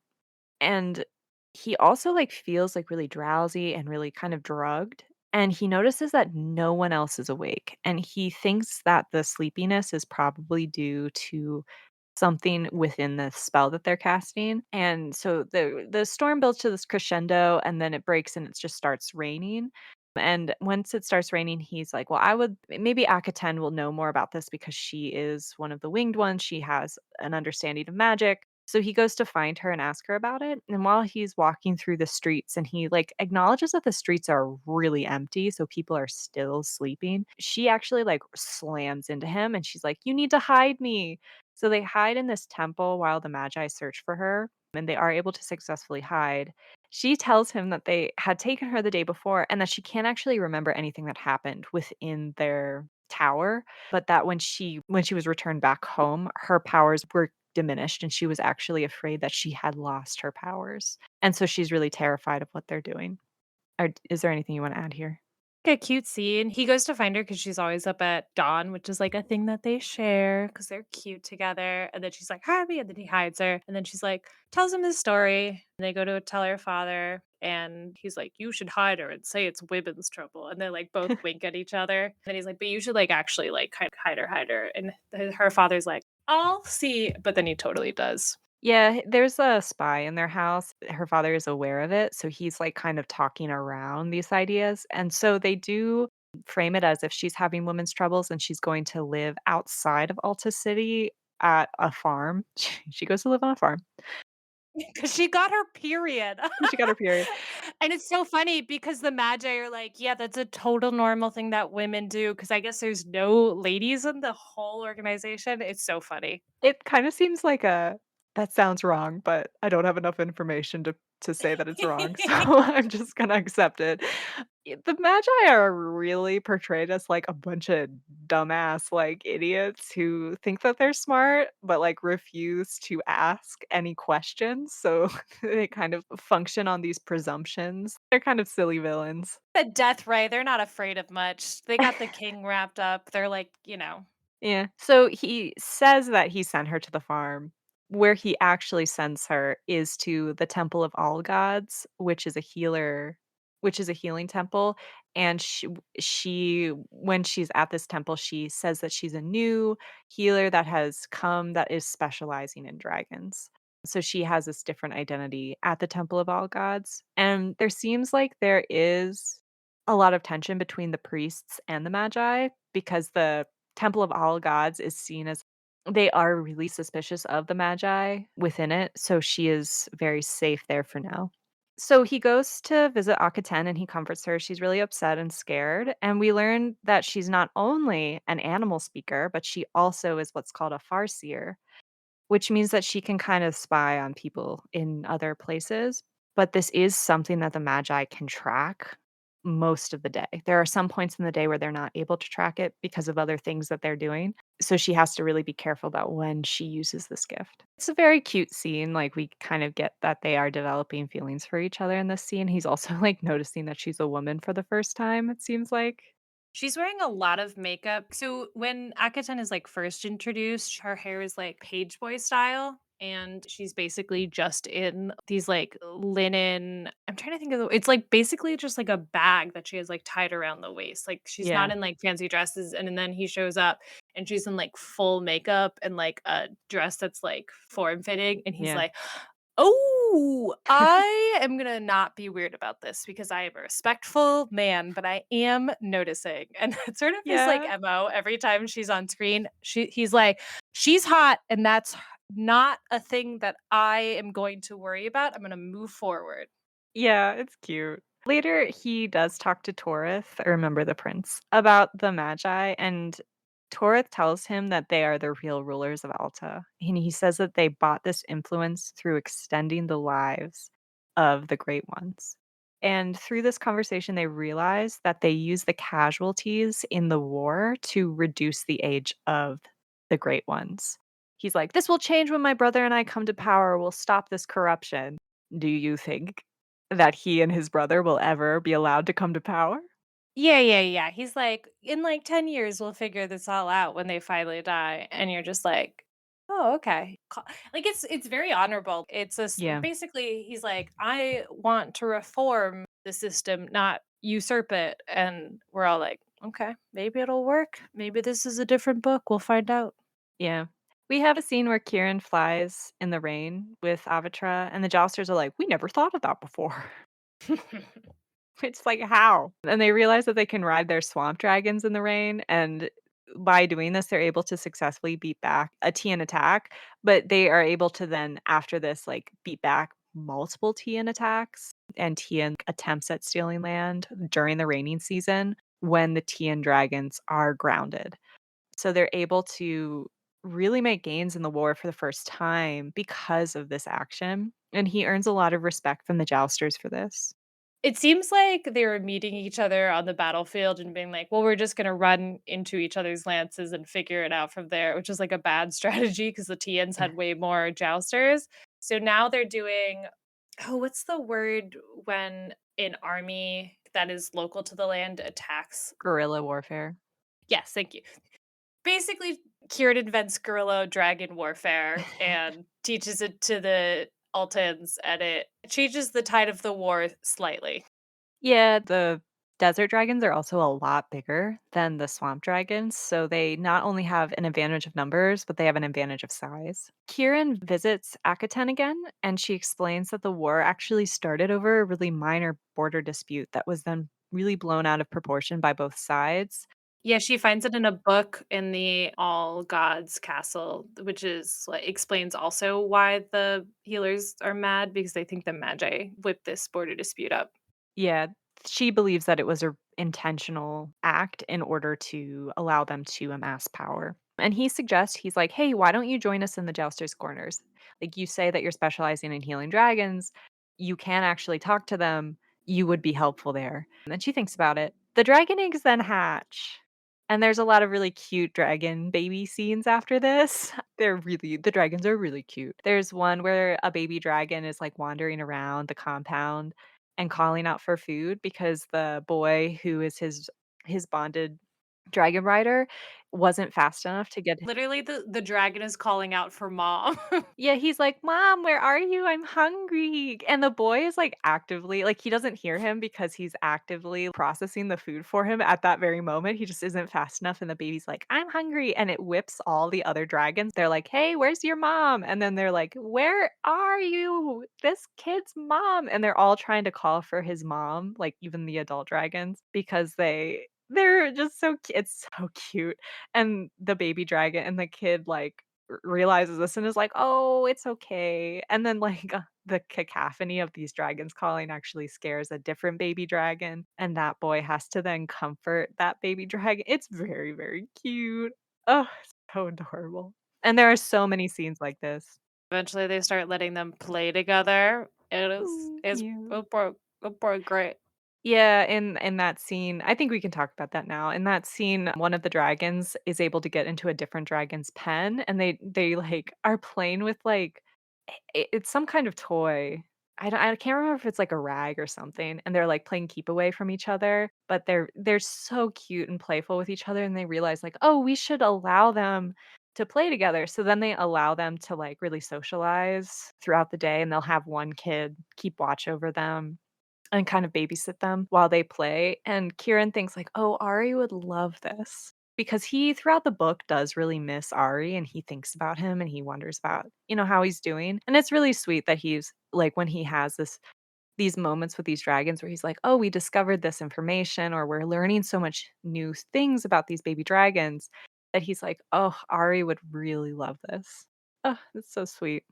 And he also, like, feels, like, really drowsy and really kind of drugged, and he notices that no one else is awake, and he thinks that the sleepiness is probably due to something within the spell that they're casting, and so the storm builds to this crescendo, and then it breaks and it just starts raining, and once it starts raining, he's like, "Well, I would maybe Akaten will know more about this because she is one of the winged ones, she has an understanding of magic." So he goes to find her and ask her about it, and while he's walking through the streets and he, like, acknowledges that the streets are really empty, so people are still sleeping, she actually, like, slams into him and she's like, "You need to hide me." So they hide in this temple while the Magi search for her, and they are able to successfully hide. She tells him that they had taken her the day before and that she can't actually remember anything that happened within their tower, but that when she was returned back home, her powers were diminished and she was actually afraid that she had lost her powers. And so she's really terrified of what they're doing. Is there anything you want to add here? A cute scene. He goes to find her because she's always up at dawn, which is like a thing that they share because 'cause they're cute together, and then she's like, "Hide me," and then he hides her, and then she's like tells him the story, and they go to tell her father, and he's like, "You should hide her and say it's women's trouble," and they, like, both wink at each other, and then he's like, "But you should, like, actually, like, hide her," and her father's like, "I'll see," but then he totally does. Yeah, there's a spy in their house. Her father is aware of it, so he's, like, kind of talking around these ideas, and so they do frame it as if she's having women's troubles and she's going to live outside of Alta City at a farm. She goes to live on a farm. Because she got her period. She got her period. And it's so funny because the Magi are like, "Yeah, that's a total normal thing that women do." Because I guess there's no ladies in the whole organization. It's so funny. It kinda seems like a that sounds wrong, but I don't have enough information to say that it's wrong, so I'm just gonna accept it. The Magi are really portrayed as, like, a bunch of dumbass, like, idiots who think that they're smart, but, like, refuse to ask any questions, so they kind of function on these presumptions. They're kind of silly villains. The death ray, they're not afraid of much. They got the king wrapped up. They're like, Yeah. So he says that he sent her to the farm. Where he actually sends her is to the Temple of All Gods, which is a healing temple. And she when she's at this temple, she says that she's a new healer that has come that is specializing in dragons. So she has this different identity at the Temple of All Gods. And there seems like there is a lot of tension between the priests and the Magi because the Temple of All Gods is seen as they are really suspicious of the Magi within it, so she is very safe there for now. So he goes to visit Akaten and he comforts her. She's really upset and scared. And we learn that she's not only an animal speaker, but she also is what's called a farseer, which means that she can kind of spy on people in other places, but this is something that the Magi can track most of the day. There are some points in the day where they're not able to track it because of other things that they're doing, so she has to really be careful about when she uses this gift. It's a very cute scene, like, we kind of get that they are developing feelings for each other in this scene. He's also, like, noticing that she's a woman for the first time, it seems like. she's wearing a lot of makeup. So when Akaten is like first introduced, her hair is like page boy style. and she's basically just in these like linen. I'm trying to think of it's like basically just like a bag that she has like tied around the waist. Like she's Yeah, not in like fancy dresses, and then he shows up and she's in like full makeup and like a dress that's like form fitting, and he's yeah, like, "Oh, I am gonna not be weird about this because I am a respectful man, but I am noticing." And that's sort of his like yeah, MO every time she's on screen. He's like, "She's hot, and that's not a thing that I am going to worry about. I'm gonna move forward." yeah, it's cute. Later, he does talk to Torith, I remember the prince, about the Magi, and Torith tells him that they are the real rulers of Alta. And he says that they bought this influence through extending the lives of the great ones. And through this conversation, they realize that they use the casualties in the war to reduce the age of the great ones. He's like, "This will change when my brother and I come to power. We'll stop this corruption." Do you think that he and his brother will ever be allowed to come to power? Yeah, yeah, yeah. He's like, "In like 10 years, we'll figure this all out when they finally die." And you're just like, "Oh, okay." Like it's very honorable. Yeah. Basically he's like, "I want to reform the system, not usurp it." And we're all like, "Okay, maybe it'll work. Maybe this is a different book. We'll find out." Yeah. We have a scene where Kiron flies in the rain with Avatre, and the jousters are like, "We never thought of that before." It's like, "How?" And they realize that they can ride their swamp dragons in the rain, and by doing this, they're able to successfully beat back a Tian attack, but they are able to then, after this, like, beat back multiple Tian attacks, and Tian attempts at stealing land during the raining season when the Tian dragons are grounded. So they're able to really make gains in the war for the first time because of this action, and he earns a lot of respect from the jousters for this. It seems like they were meeting each other on the battlefield and being like, "Well, we're just gonna run into each other's lances and figure it out from there," which is like a bad strategy because the TNs had way more jousters. So now they're doing, oh, what's the word when an army that is local to the land attacks? Guerrilla warfare. Yes, thank you. Basically, Kirin invents guerrilla dragon warfare and teaches it to the Altans, and it changes the tide of the war slightly. Yeah, the desert dragons are also a lot bigger than the swamp dragons, so they not only have an advantage of numbers, but they have an advantage of size. Kieran visits Akaten again, and she explains that the war actually started over a really minor border dispute that was then really blown out of proportion by both sides. Yeah, she finds it in a book in the All Gods Castle, which is like explains also why the healers are mad because they think the Magi whipped this border dispute up. Yeah, she believes that it was a intentional act in order to allow them to amass power. And he suggests, he's like, "Hey, why don't you join us in the Jousters Corners? Like, you say that you're specializing in healing dragons. You can actually talk to them. You would be helpful there." And then she thinks about it. The dragon eggs then hatch. And there's a lot of really cute dragon baby scenes after this. The dragons are really cute. There's one where a baby dragon is like wandering around the compound and calling out for food because the boy who is his bonded dragon rider wasn't fast enough to get. Literally, the dragon is calling out for mom. Yeah, he's like, "Mom, where are you? I'm hungry." And the boy is like actively like he doesn't hear him because he's actively processing the food for him at that very moment. He just isn't fast enough and the baby's like, "I'm hungry." And it whips all the other dragons. They're like, "Hey, where's your mom?" And then they're like, "Where are you? This kid's mom." And they're all trying to call for his mom, like even the adult dragons because they're just so it's so cute. And the baby dragon and the kid like realizes this and is like, "Oh, it's okay." And then, like, the cacophony of these dragons calling actually scares a different baby dragon, and that boy has to then comfort that baby dragon. It's very, very cute. Oh, it's so adorable. And there are so many scenes like this. Eventually, they start letting them play together. Ooh, It's yeah. it broke great. Yeah, in that scene I think we can talk about that now. In that scene, one of the dragons is able to get into a different dragon's pen, and they, like, are playing with, like it's some kind of toy. I can't remember if it's, like, a rag or something, and they're, like, playing keep away from each other, but they're so cute and playful with each other, and they realize, like, "Oh, we should allow them to play together. So then they allow them to like really socialize throughout the day and they'll have one kid keep watch over them and kind of babysit them while they play. And Kieran thinks like, "Oh, Ari would love this." Because he throughout the book does really miss Ari and he thinks about him and he wonders about, how he's doing. And it's really sweet that he's like when he has these moments with these dragons where he's like, "Oh, we discovered this information or we're learning so much new things about these baby dragons," that he's like, "Oh, Ari would really love this." Oh, it's so sweet.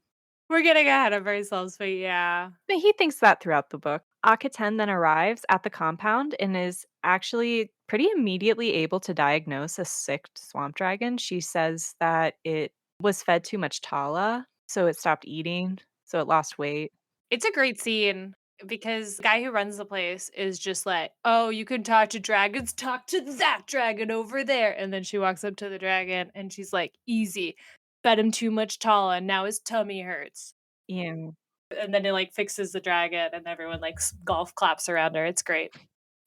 We're getting ahead of ourselves, but yeah. But he thinks that throughout the book. Akaten then arrives at the compound and is actually pretty immediately able to diagnose a sick swamp dragon. She says that it was fed too much tala, so it stopped eating, so it lost weight. It's a great scene because the guy who runs the place is just like, "Oh, you can talk to dragons, talk to that dragon over there." And then she walks up to the dragon and she's like, "Easy. Fed him too much tala and now his tummy hurts." Yeah. And then it like fixes the dragon and everyone like golf claps around her. It's great.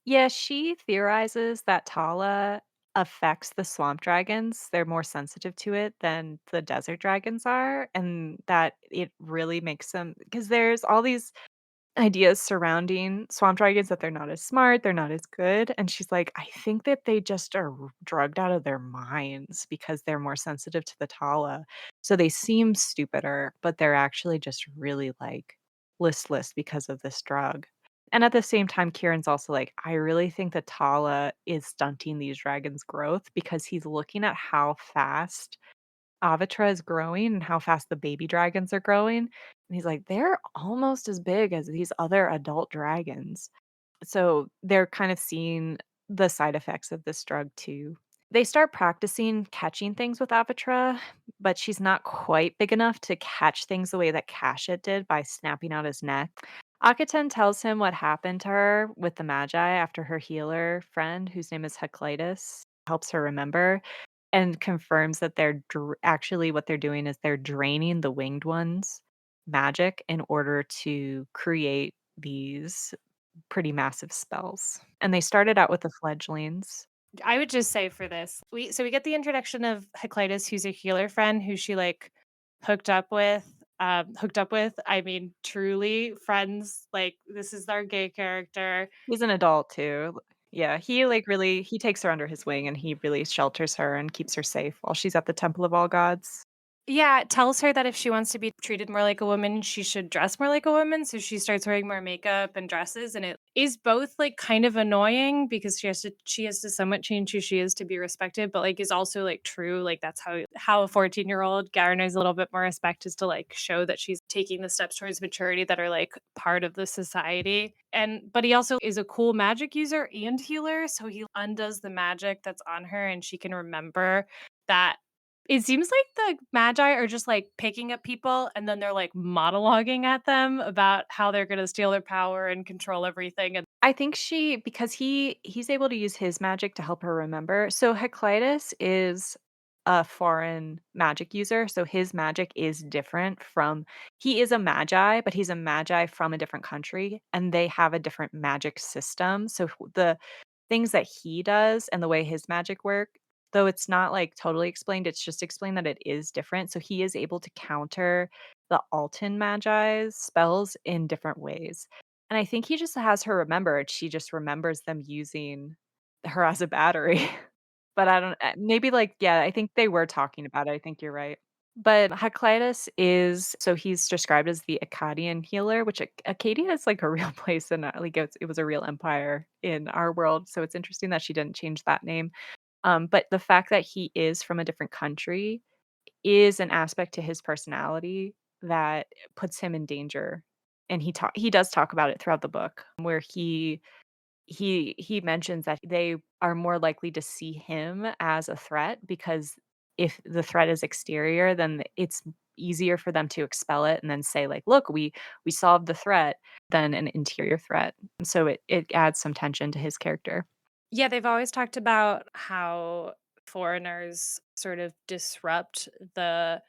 Yeah, she theorizes that Tala affects the swamp dragons. They're more sensitive to it than the desert dragons are, and that it really makes them because there's all these ideas surrounding swamp dragons that they're not as smart, they're not as good, and she's like, "I think that they just are drugged out of their minds because they're more sensitive to the Tala. So they seem stupider, but they're actually just really, like, listless because of this drug." And at the same time, Kieran's also like, "I really think that Tala is stunting these dragons' growth because he's looking at how fast Avatre is growing and how fast the baby dragons are growing, and he's like, "They're almost as big as these other adult dragons." So, they're kind of seeing the side effects of this drug too. They start practicing catching things with Avatre, but she's not quite big enough to catch things the way that Cashit did by snapping out his neck. Akaten tells him what happened to her with the Magi after her healer friend, whose name is Heclitus, helps her remember and confirms that actually what they're doing is they're draining the winged ones magic in order to create these pretty massive spells. And they started out with the fledglings. I would just say for this, we get the introduction of Heclitus, who's a healer friend who she like hooked up with. Hooked up with. I mean, truly friends. Like this is our gay character. He's an adult too. Yeah, he like really he takes her under his wing and he really shelters her and keeps her safe while she's at the Temple of All Gods. Yeah, it tells her that if she wants to be treated more like a woman, she should dress more like a woman. So she starts wearing more makeup and dresses, and it is both like kind of annoying because she has to somewhat change who she is to be respected, but like is also like true. Like that's how a 14-year-old garners a little bit more respect is to like show that she's taking the steps towards maturity that are like part of the society. And but he also is a cool magic user and healer, so he undoes the magic that's on her, and she can remember that it seems like the Magi are just, like, picking at people, and then they're, like, monologuing at them about how they're gonna steal their power and control everything, and I think because he's able to use his magic to help her remember. So Heclitus is a foreign magic user, so his magic is different from he is a magi, but he's a magi from a different country and they have a different magic system. So the things that he does and the way his magic work, though it's not like totally explained, it's just explained that it is different. So he is able to counter the Altan magi's spells in different ways. And I think he just has her remembered. She just remembers them using her as a battery. But I don't maybe, like yeah, I think they were talking about it, I think you're right. But Heraclitus is so he's described as the Akkadian healer, which Acadia is, like, a real place and, like, it was a real empire in our world, so it's interesting that she didn't change that name. But the fact that he is from a different country is an aspect to his personality that puts him in danger, and he does talk about it throughout the book, where he mentions that they are more likely to see him as a threat because if the threat is exterior, then it's easier for them to expel it and then say like, "Look, we solved the threat," than an interior threat. So it adds some tension to his character. yeah, they've always talked about how foreigners sort of disrupt the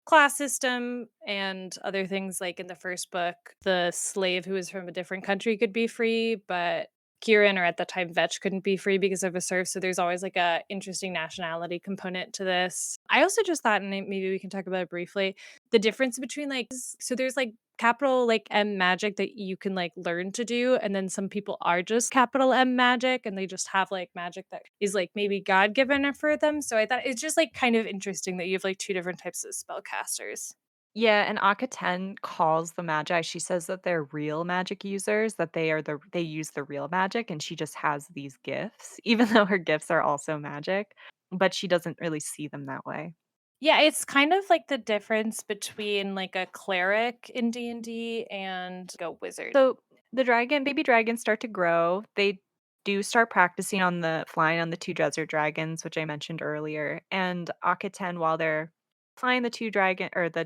class system and other things like in the first book, the slave who was from a different country could be free, but Kiron, or at the time Vetch, couldn't be free because of a serf, so there's always like a interesting nationality component to this. I also just thought, and maybe we can talk about it briefly, the difference between like so there's like capital like M magic that you can like learn to do, and then some people are just capital M magic and they just have like magic that is like maybe God given for them. So I thought it's just like kind of interesting that you have like two different types of spellcasters. Yeah, and Akaten calls the Magi, she says that they're real magic users, that they use the real magic, and she just has these gifts, even though her gifts are also magic, but she doesn't really see them that way. Yeah, it's kind of like the difference between like a cleric in D&D and like a wizard. So, the baby dragons start to grow. They do start practicing on the flying on the 2 desert dragons, which I mentioned earlier, and Akaten, while they're flying the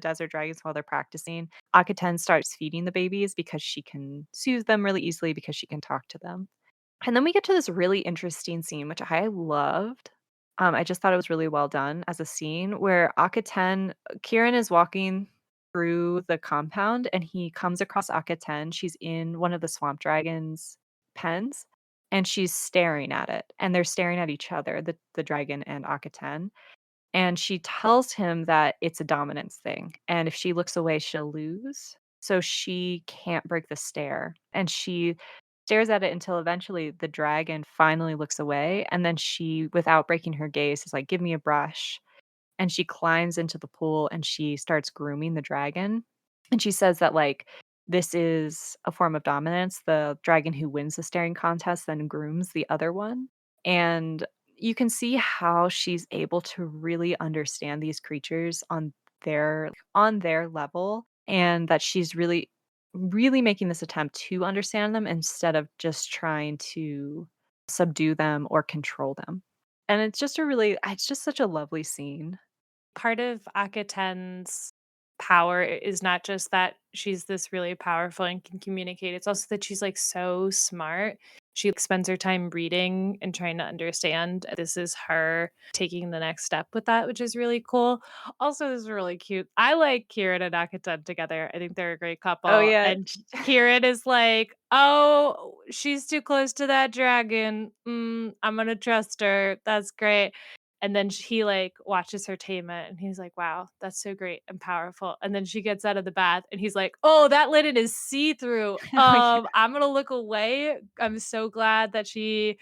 desert dragons while they're practicing, Akaten starts feeding the babies because she can soothe them really easily because she can talk to them. And then we get to this really interesting scene, which I loved. I just thought it was really well done as a scene where Kieran is walking through the compound and he comes across Akaten. She's in one of the swamp dragons' pens and she's staring at it. And they're staring at each other, the dragon and Akaten. And she tells him that it's a dominance thing. And if she looks away, she'll lose. So she can't break the stare. And she stares at it until eventually the dragon finally looks away, and then she, without breaking her gaze, is like, "Give me a brush." And she climbs into the pool and she starts grooming the dragon. And she says that, like, this is a form of dominance. The dragon who wins the staring contest then grooms the other one. And you can see how she's able to really understand these creatures on their level, and that she's really making this attempt to understand them instead of just trying to subdue them or control them. And it's just such a lovely scene. Part of Akaten's power is not just that she's this really powerful and can communicate, it's also that she's, like, so smart. She, like, spends her time reading and trying to understand. This is her taking the next step with that, which is really cool. Also, this is really cute. I like Kieran and Akaten together. I think they're a great Oh, couple, yeah. and Kieran is like, "Oh, she's too close to that dragon. I'm gonna trust her. That's great." And then he, like, watches her tame it, and he's like, "Wow, that's so great and powerful." And then she gets out of the bath, and he's like, "Oh, that linen is see-through. Oh, yeah. I'm gonna look away. I'm so glad that she,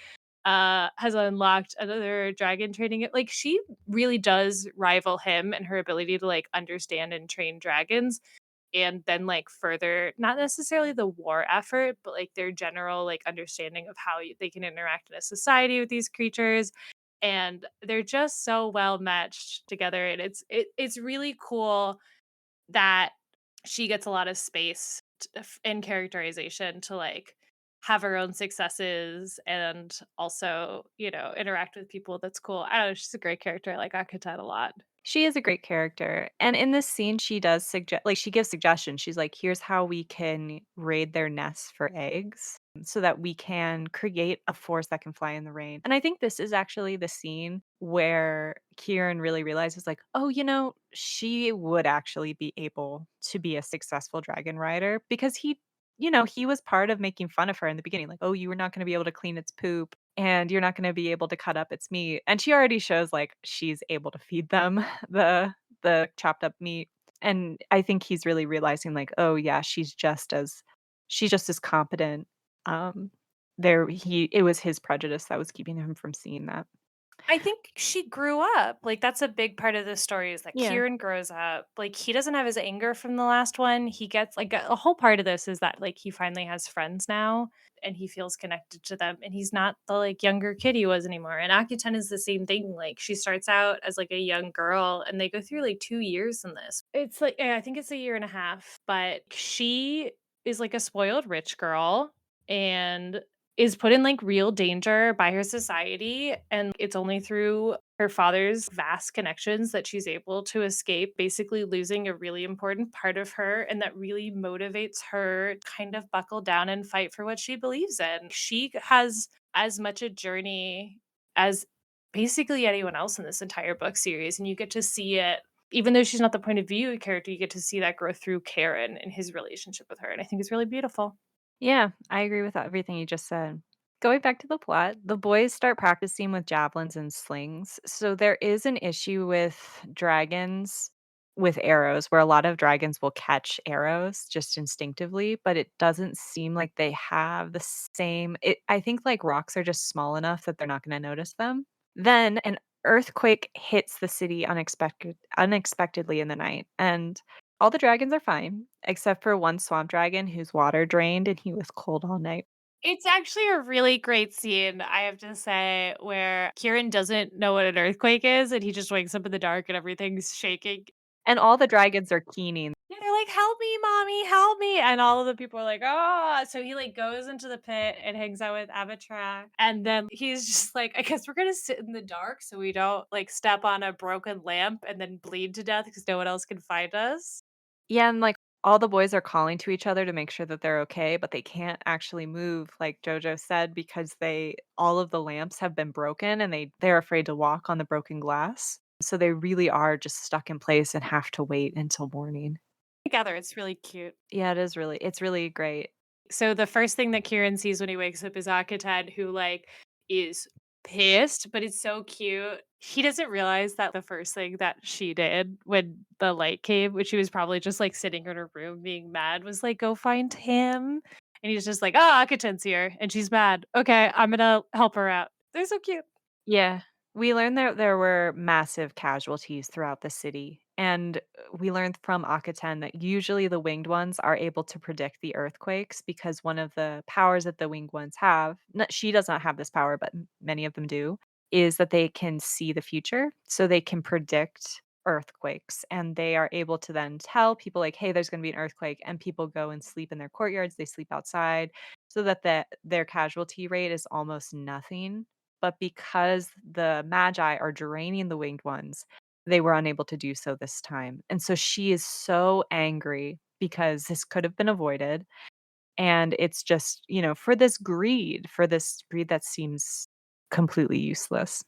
has unlocked another dragon training it." Like, she really does rival him in her ability to, like, understand and train dragons, and then, like, further not necessarily the war effort, but, like, their general, like, understanding of how they can interact in a society with these creatures, and they're just so well matched together, and it's really cool that she gets a lot of space in characterization to like have her own successes and also interact with people. That's cool. I don't know, she's a great character. I like Akatat a lot. She is a great character, and in this scene, she does suggest like, she gives suggestions. She's like, "Here's how we can raid their nests for eggs so that we can create a force that can fly in the rain." And I think this is actually the scene where Kieran really realizes, like, "Oh, she would actually be able to be a successful dragon rider," because he was part of making fun of her in the beginning, like, "Oh, you were not gonna be able to clean its poop, and you're not gonna be able to cut up its meat," and she already shows, like, she's able to feed them the chopped up meat, and I think he's really realizing, like, "Oh, yeah, she's just as competent." Um, it was his prejudice that was keeping him from seeing that. I think she grew up. Like, that's a big part of the story is that Yeah. Kieran grows up. Like, he doesn't have his anger from the last one. He gets like a whole part of this is that like he finally has friends now and he feels connected to them and he's not the like younger kid he was anymore. And Akuten is the same thing. Like, she starts out as like a young girl and they go through like 2 years in this. It's like, I think it's a year and a half, but she is like a spoiled rich girl and is put in like real danger by her society. And it's only through her father's vast connections that she's able to escape, basically losing a really important part of her. And that really motivates her to kind of buckle down and fight for what she believes in. She has as much a journey as basically anyone else in this entire book series. And you get to see it. Even though she's not the point of view character, you get to see that growth through Karen and his relationship with her. And I think it's really beautiful. Yeah, I agree with everything you just said. Going back to the plot, the boys start practicing with javelins and slings. So there is an issue with dragons with arrows, where a lot of dragons will catch arrows just instinctively, but it doesn't seem like they have the same I think like rocks are just small enough that they're not going to notice them. Then an earthquake hits the city unexpectedly in the night, and all the dragons are fine except for one swamp dragon whose water drained and he was cold all night. It's actually a really great scene, I have to say, where Kiron doesn't know what an earthquake is, and he just wakes up in the dark and everything's shaking. And all the dragons are keening. Yeah, they're like, "Help me, mommy, help me!" And all of the people are like, "Ah!" So he like goes into the pit and hangs out with Avatre, and then he's just like, "I guess we're gonna sit in the dark so we don't like step on a broken lamp and then bleed to death because no one else can find us." Yeah, and, like, all the boys are calling to each other to make sure that they're okay, but they can't actually move, like JoJo said, because they all of the lamps have been broken and they're afraid to walk on the broken glass. So they really are just stuck in place and have to wait until morning. Together, it's really cute. Yeah, it's really great. So the first thing that Kieran sees when he wakes up is Akaten, who like is pissed, but it's so cute. He doesn't realize that the first thing that she did when the light came, which she was probably just like sitting in her room being mad, was like, go find him. And he's just like, oh, Akaten's here. And she's mad. Okay, I'm gonna help her out. They're so cute. Yeah. We learned that there were massive casualties throughout the city. And we learned from Akaten that usually the winged ones are able to predict the earthquakes because one of the powers that the winged ones have, she does not have this power, but many of them do, is that they can see the future. So they can predict earthquakes and they are able to then tell people like, hey, there's going to be an earthquake, and people go and sleep in their courtyards, they sleep outside, so that their casualty rate is almost nothing, but because the magi are draining the winged ones, they were unable to do so this time. And so she is so angry because this could have been avoided. And it's just, for this greed that seems completely useless.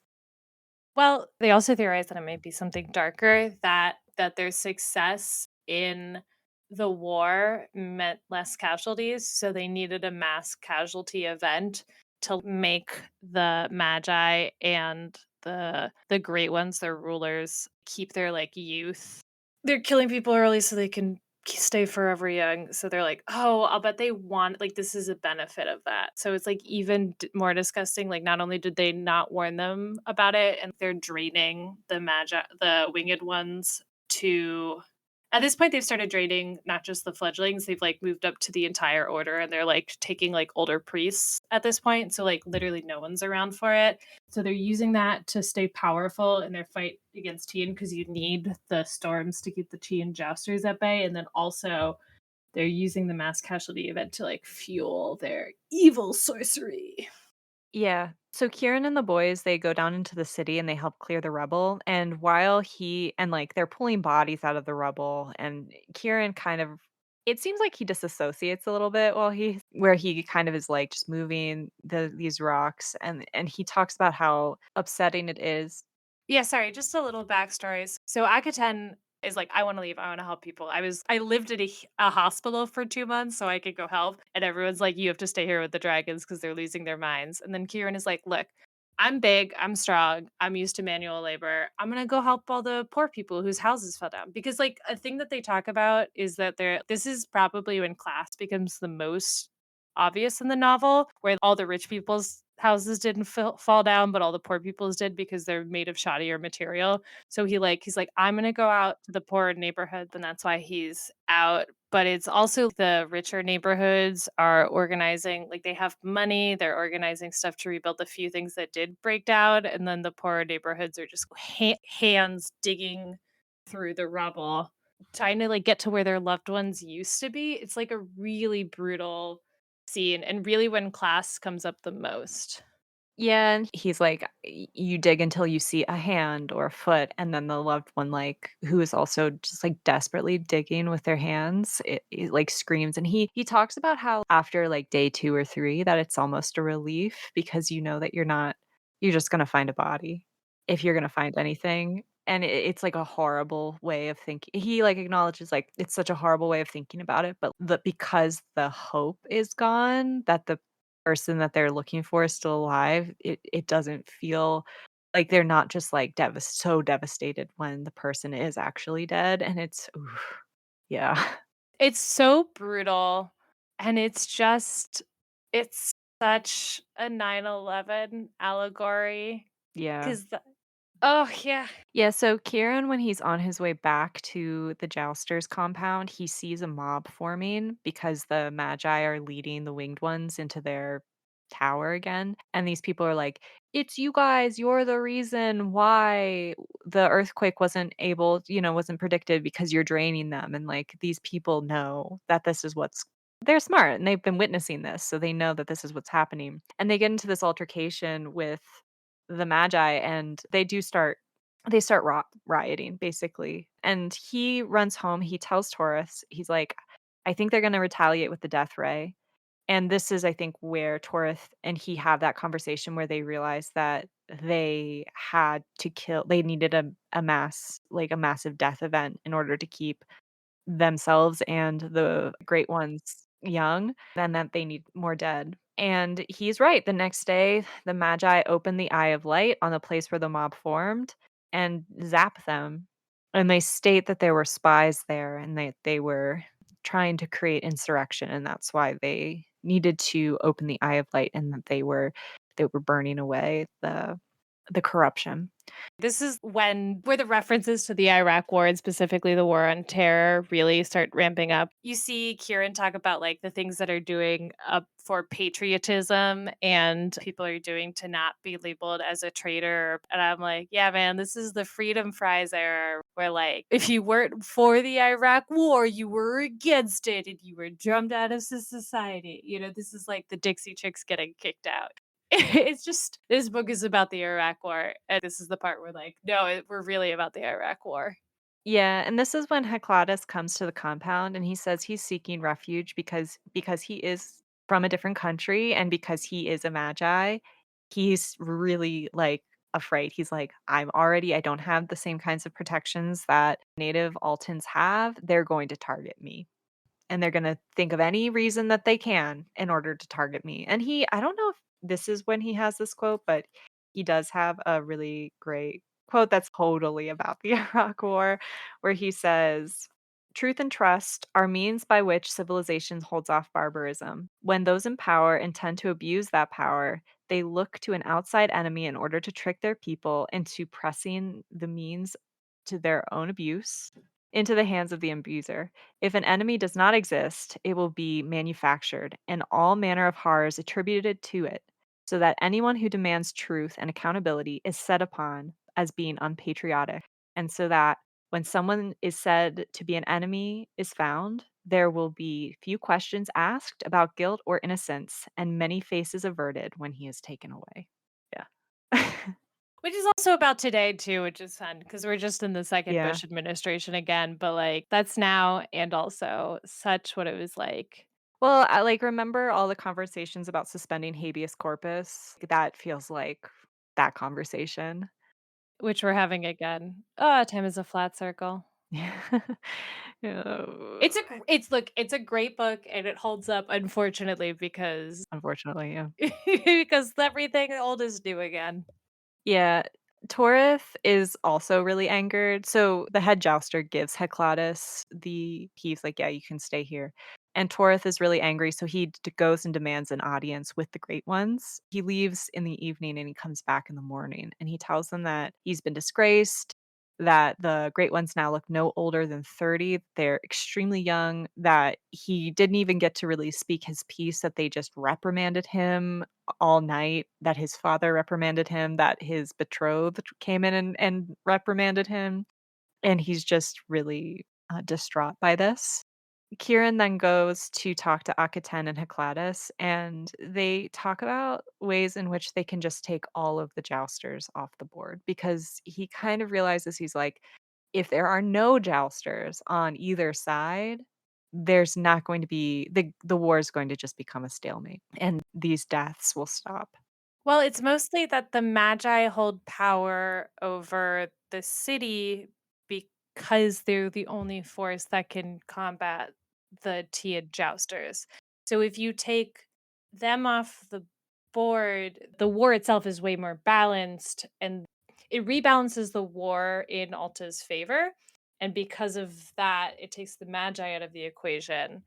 Well, they also theorize that it might be something darker, that their success in the war meant less casualties, so they needed a mass casualty event to make the magi and the great ones, their rulers, keep their like youth. They're killing people early so they can stay forever young. So they're like, "Oh, I'll bet they want like this is a benefit of that." So it's like even more disgusting. Like not only did they not warn them about it, and they're draining the winged ones to. At this point, they've started draining not just the fledglings; they've like moved up to the entire order, and they're like taking like older priests at this point. So like literally no one's around for it. So they're using that to stay powerful in their fight against Tian because you need the storms to keep the Tian jousters at bay. And then also they're using the mass casualty event to like fuel their evil sorcery. Yeah. So Kieran and the boys, they go down into the city and they help clear the rubble. And while they're pulling bodies out of the rubble, and Kieran kind of, it seems like he disassociates a little bit where he kind of is like just moving these rocks, and he talks about how upsetting it is. Yeah, sorry, just a little backstory. So Akaten is like, I want to leave. I want to help people. I lived in a hospital for 2 months so I could go help. And everyone's like, you have to stay here with the dragons because they're losing their minds. And then Kieran is like, look, I'm big, I'm strong, I'm used to manual labor. I'm gonna go help all the poor people whose houses fell down. Because like a thing that they talk about is that this is probably when class becomes the most obvious in the novel, where all the rich people's houses didn't fall down, but all the poor people's did because they're made of shoddier material. So he's like, I'm gonna go out to the poor neighborhoods, and that's why he's out. But it's also the richer neighborhoods are organizing, like they have money, they're organizing stuff to rebuild the few things that did break down, and then the poorer neighborhoods are just hands digging through the rubble, trying to like get to where their loved ones used to be. It's like a really brutal scene and really when class comes up the most. Yeah, and he's like, You dig until you see a hand or a foot," and then the loved one, like, who is also just, like, desperately digging with their hands, it, like, screams, and he talks about how after, like, day 2 or 3 that it's almost a relief because you know that you're just gonna find a body, if you're gonna find anything, and it's, like, a horrible way of thinking. He, like, acknowledges, like, it's such a horrible way of thinking about it, but because the hope is gone, that the person that they're looking for is still alive, it doesn't feel like they're not just, like, so devastated when the person is actually dead, and it's oof, yeah. It's so brutal, and it's such a 9/11 allegory Yeah. 'cause the oh, yeah. Yeah, so Kiron, when he's on his way back to the Jousters compound, he sees a mob forming because the Magi are leading the winged ones into their tower again. And these people are like, it's you guys, you're the reason why the earthquake wasn't predicted because you're draining them. And like these people know that this is they're smart and they've been witnessing this. So they know that this is what's happening. And they get into this altercation with the Magi and they start rioting, basically, and he runs home, he tells Taurus, he's like, "I think they're gonna retaliate with the death ray," and this is, I think, where Taurus and he have that conversation where they realize that they needed a massive death event in order to keep themselves and the great ones young, and that they need more dead. And he's right. The next day, the Magi open the Eye of Light on the place where the mob formed and zap them. And they state that there were spies there and they were trying to create insurrection, and that's why they needed to open the Eye of Light and that they were burning away the corruption. This is where the references to the Iraq War and specifically the war on terror really start ramping up. You see Kieran talk about like the things that are doing up for patriotism and people are doing to not be labeled as a traitor. And I'm like, yeah, man, this is the freedom fries era where like if you weren't for the Iraq War, you were against it and you were drummed out of society. This is like the Dixie Chicks getting kicked out. It's just this book is about the Iraq War, and this is the part where like, no, we're really about the Iraq War. Yeah, and this is when Heclatus comes to the compound and he says he's seeking refuge because he is from a different country and because he is a magi, he's really like afraid. He's like, I don't have the same kinds of protections that native Altans have. They're going to target me. And they're gonna think of any reason that they can in order to target me. And I don't know if this is when he has this quote, but he does have a really great quote that's totally about the Iraq War, where he says, "Truth and trust are means by which civilization holds off barbarism. When those in power intend to abuse that power, they look to an outside enemy in order to trick their people into pressing the means to their own abuse into the hands of the abuser. If an enemy does not exist, it will be manufactured, and all manner of horrors attributed to it, so that anyone who demands truth and accountability is set upon as being unpatriotic, and so that when someone is said to be an enemy is found, there will be few questions asked about guilt or innocence, and many faces averted when he is taken away." Yeah. Which is also about today too, which is fun because we're just in the second Yeah. Bush administration again, but like that's now and also such what it was like, Well, I, like, remember all the conversations about suspending habeas corpus? That feels like that conversation. which we're having again. Oh, time is a flat circle. Yeah. Yeah, It's a great book and it holds up unfortunately because unfortunately, yeah. because everything old is new again. Yeah, Torith is also really angered. So the head jouster gives Heclatus he's like, "Yeah, you can stay here." And Torith is really angry, so he goes and demands an audience with the Great Ones. He leaves in the evening and he comes back in the morning and he tells them that he's been disgraced, that the Great Ones now look no older than 30. They're extremely young, that he didn't even get to really speak his piece, that they just reprimanded him all night, that his father reprimanded him, that his betrothed came in and reprimanded him, and he's just really, distraught by this. Kieran then goes to talk to Akaten and Heclatus, and they talk about ways in which they can just take all of the jousters off the board because he kind of realizes he's like, if there are no jousters on either side, there's not going to be the war is going to just become a stalemate and these deaths will stop. Well, it's mostly that the Magi hold power over the city because they're the only force that can combat the Tia jousters. So if you take them off the board, the war itself is way more balanced and it rebalances the war in Alta's favor. And because of that, it takes the Magi out of the equation.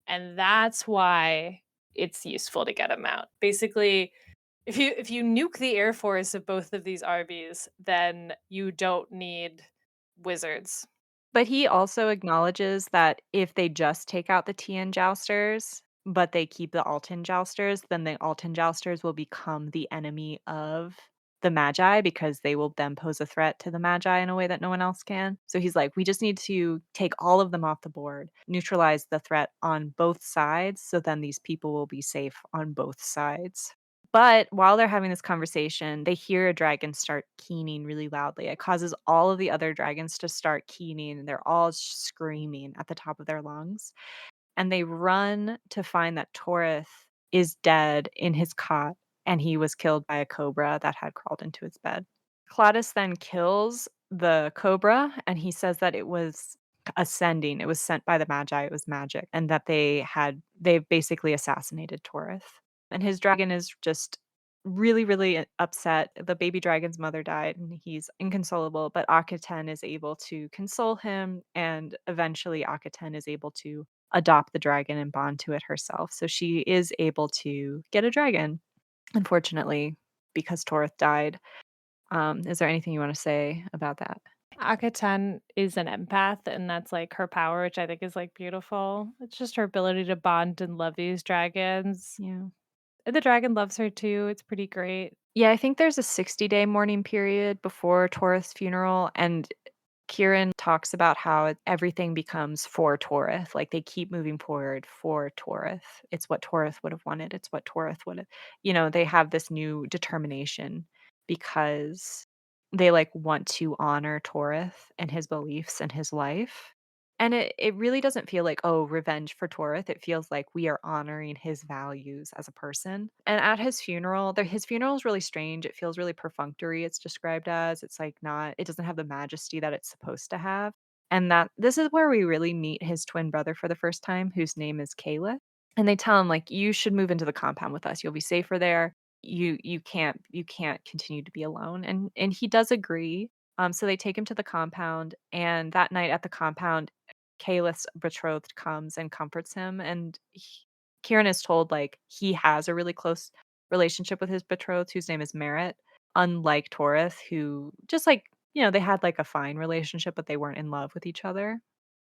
And that's why it's useful to get them out. Basically, if you nuke the air force of both of these armies, then you don't need wizards. But he also acknowledges that if they just take out the Tian jousters, but they keep the Altan jousters, then the Altan jousters will become the enemy of the Magi because they will then pose a threat to the Magi in a way that no one else can. So he's like, we just need to take all of them off the board, neutralize the threat on both sides, so then these people will be safe on both sides. But while they're having this conversation, they hear a dragon start keening really loudly. It causes all of the other dragons to start keening, and they're all screaming at the top of their lungs. And they run to find that Torith is dead in his cot, and he was killed by a cobra that had crawled into his bed. Claudius then kills the cobra, and he says that it was ascending. It was sent by the Magi. It was magic, and that they basically assassinated Torith. And his dragon is just really, really upset. The baby dragon's mother died, and he's inconsolable. But Akaten is able to console him, and eventually Akaten is able to adopt the dragon and bond to it herself. So she is able to get a dragon, unfortunately, because Torith died. Is there anything you wanna say about that? Akatan is an empath, and that's like her power, which I think is like beautiful. It's just her ability to bond and love these dragons. Yeah. And the dragon loves her too. It's pretty great. Yeah, I think there's a 60-day mourning period before Torith's funeral, and Kiron talks about how everything becomes for Torith, like, they keep moving forward for Torith. It's what Torith would have wanted, it's what Torith would have they have this new determination because they, like, want to honor Torith and his beliefs and his life. And it really doesn't feel like, "Oh, revenge for Torith." It feels like we are honoring his values as a person. And at his funeral is really strange. It feels really perfunctory, it's described as. It's, like, not it doesn't have the majesty that it's supposed to have. And that this is where we really meet his twin brother for the first time, whose name is Caliph. And they tell him, like, "You should move into the compound with us. You'll be safer there. You can't continue to be alone." And he does agree. So they take him to the compound, and that night at the compound, Caliph's betrothed comes and comforts him, and Kieran is told, like, he has a really close relationship with his betrothed, whose name is Merritt, unlike Torith, who just, like, they had, like, a fine relationship, but they weren't in love with each other.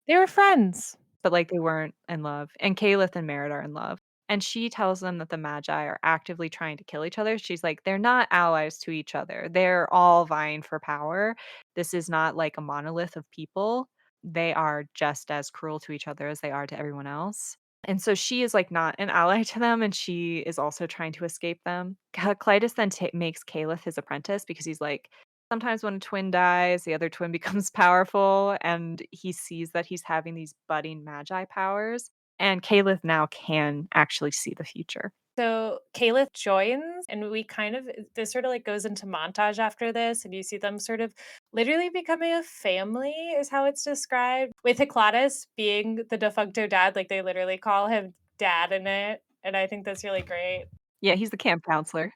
They were friends. But, like, they weren't in love, and Caliph and Merritt are in love, and she tells them that the Magi are actively trying to kill each other. She's like, "They're not allies to each other. They're all vying for power. This is not like a monolith of people. They are just as cruel to each other as they are to everyone else." And so she is, like, not an ally to them, and she is also trying to escape them. Clytus then makes Caliph his apprentice because he's like, sometimes when a twin dies, the other twin becomes powerful, and he sees that he's having these budding magi powers, and Caliph now can actually see the future. So Caliph joins, and we kind of this sort of like goes into montage after this, and you see them sort of literally becoming a family, is how it's described. With Heclatus being the defuncto dad, like they literally call him dad in it, and I think that's really great. Yeah, he's the camp counselor.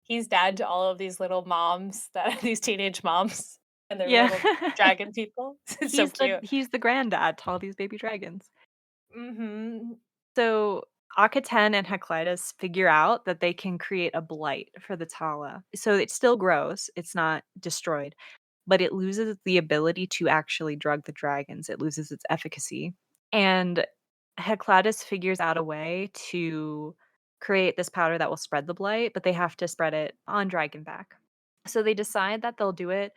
He's dad to all of these little moms that these teenage moms and their Yeah. little dragon people. It's so cute. He's the granddad to all these baby dragons. Mhm. So Akaten and Heclitus figure out that they can create a blight for the Tala. So it still grows, it's not destroyed, but it loses the ability to actually drug the dragons. It loses its efficacy. And Heclatus figures out a way to create this powder that will spread the blight, but they have to spread it on Dragonback. So they decide that they'll do it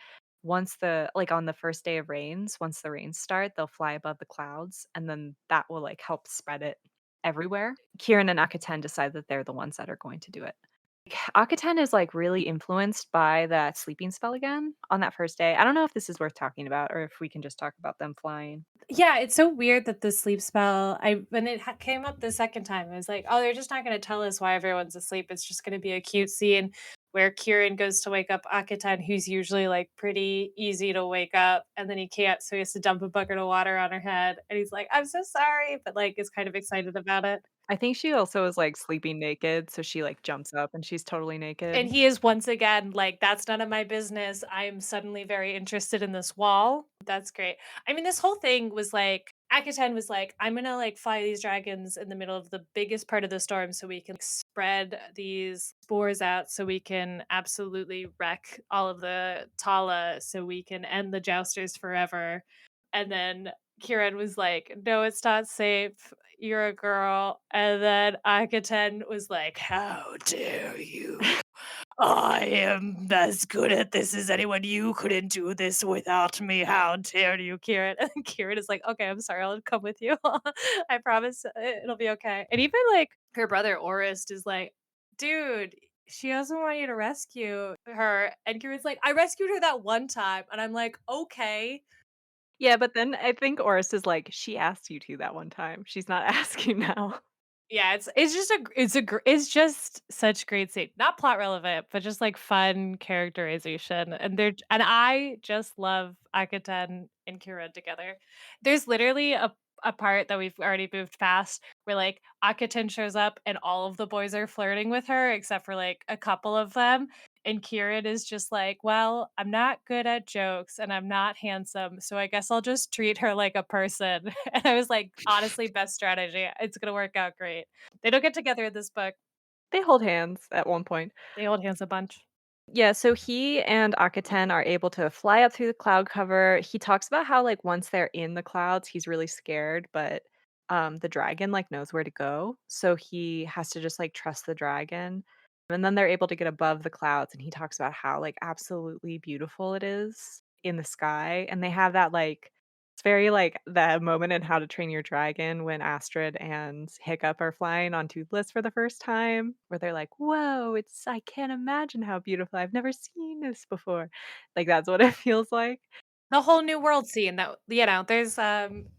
on the first day of rains, once the rains start, they'll fly above the clouds, and then that will, like, help spread it everywhere. Kieran and Akaten decide that they're the ones that are going to do it. Akaten is, like, really influenced by that sleeping spell again on that first day. I don't know if this is worth talking about or if we can just talk about them flying. Yeah, it's so weird that the sleep spell. I when it came up the second time, I was like, "Oh, they're just not going to tell us why everyone's asleep. It's just going to be a cute scene where Kieran goes to wake up Akatan, who's usually like pretty easy to wake up, and then he can't, so he has to dump a bucket of water on her head, and he's like, "I'm so sorry," but like is kind of excited about it. I think she also is, like, sleeping naked, so she, like, jumps up and she's totally And naked. he is once again like, "That's none of my business. I'm suddenly very interested in this wall." That's great. I mean, this whole thing was like Akaten was like, "I'm gonna, like, fly these dragons in the middle of the biggest part of the storm so we can spread these spores out so we can absolutely wreck all of the Tala so we can end the jousters forever." And then Kiran was like, "No, it's not safe. You're a girl." And then Akaten was like, "How dare you? I am as good at this as anyone. You couldn't do this without me. How dare you, Kieran?" And Kieran is like, "Okay, I'm sorry. I'll come with you. I promise it'll be okay." And even like her brother Orist is like, "Dude, she doesn't want you to rescue her." And Kieran's like, "I rescued her that one time." And I'm like, "Okay." Yeah, but then I think Oris is like, "She asked you to that one time. She's not asking now." Yeah, it's just it's just such great scene. Not plot relevant, but just like fun characterization. And I just love Akaten and Kira together. There's literally a part that we've already moved past where like Akaten shows up and all of the boys are flirting with her except for like a couple of them. And Kieran is just like, "Well, I'm not good at jokes and I'm not handsome, so I guess I'll just treat her like a person." And I was like, honestly, best strategy. It's gonna work out great. They don't get together in this book. They hold hands at one point. They hold hands a bunch. Yeah, so he and Akaten are able to fly up through the cloud cover. He talks about how, like, once they're in the clouds, he's really scared, but, the dragon, like, knows where to go, so he has to just, like, trust the dragon, and then they're able to get above the clouds, and he talks about how, like, absolutely beautiful it is in the sky, and they have that, like it's very like the moment in How to Train Your Dragon when Astrid and Hiccup are flying on Toothless for the first time, where they're like, "Whoa, it's I can't imagine how beautiful. I've never seen this before." Like, that's what it feels like. The whole new world scene that there's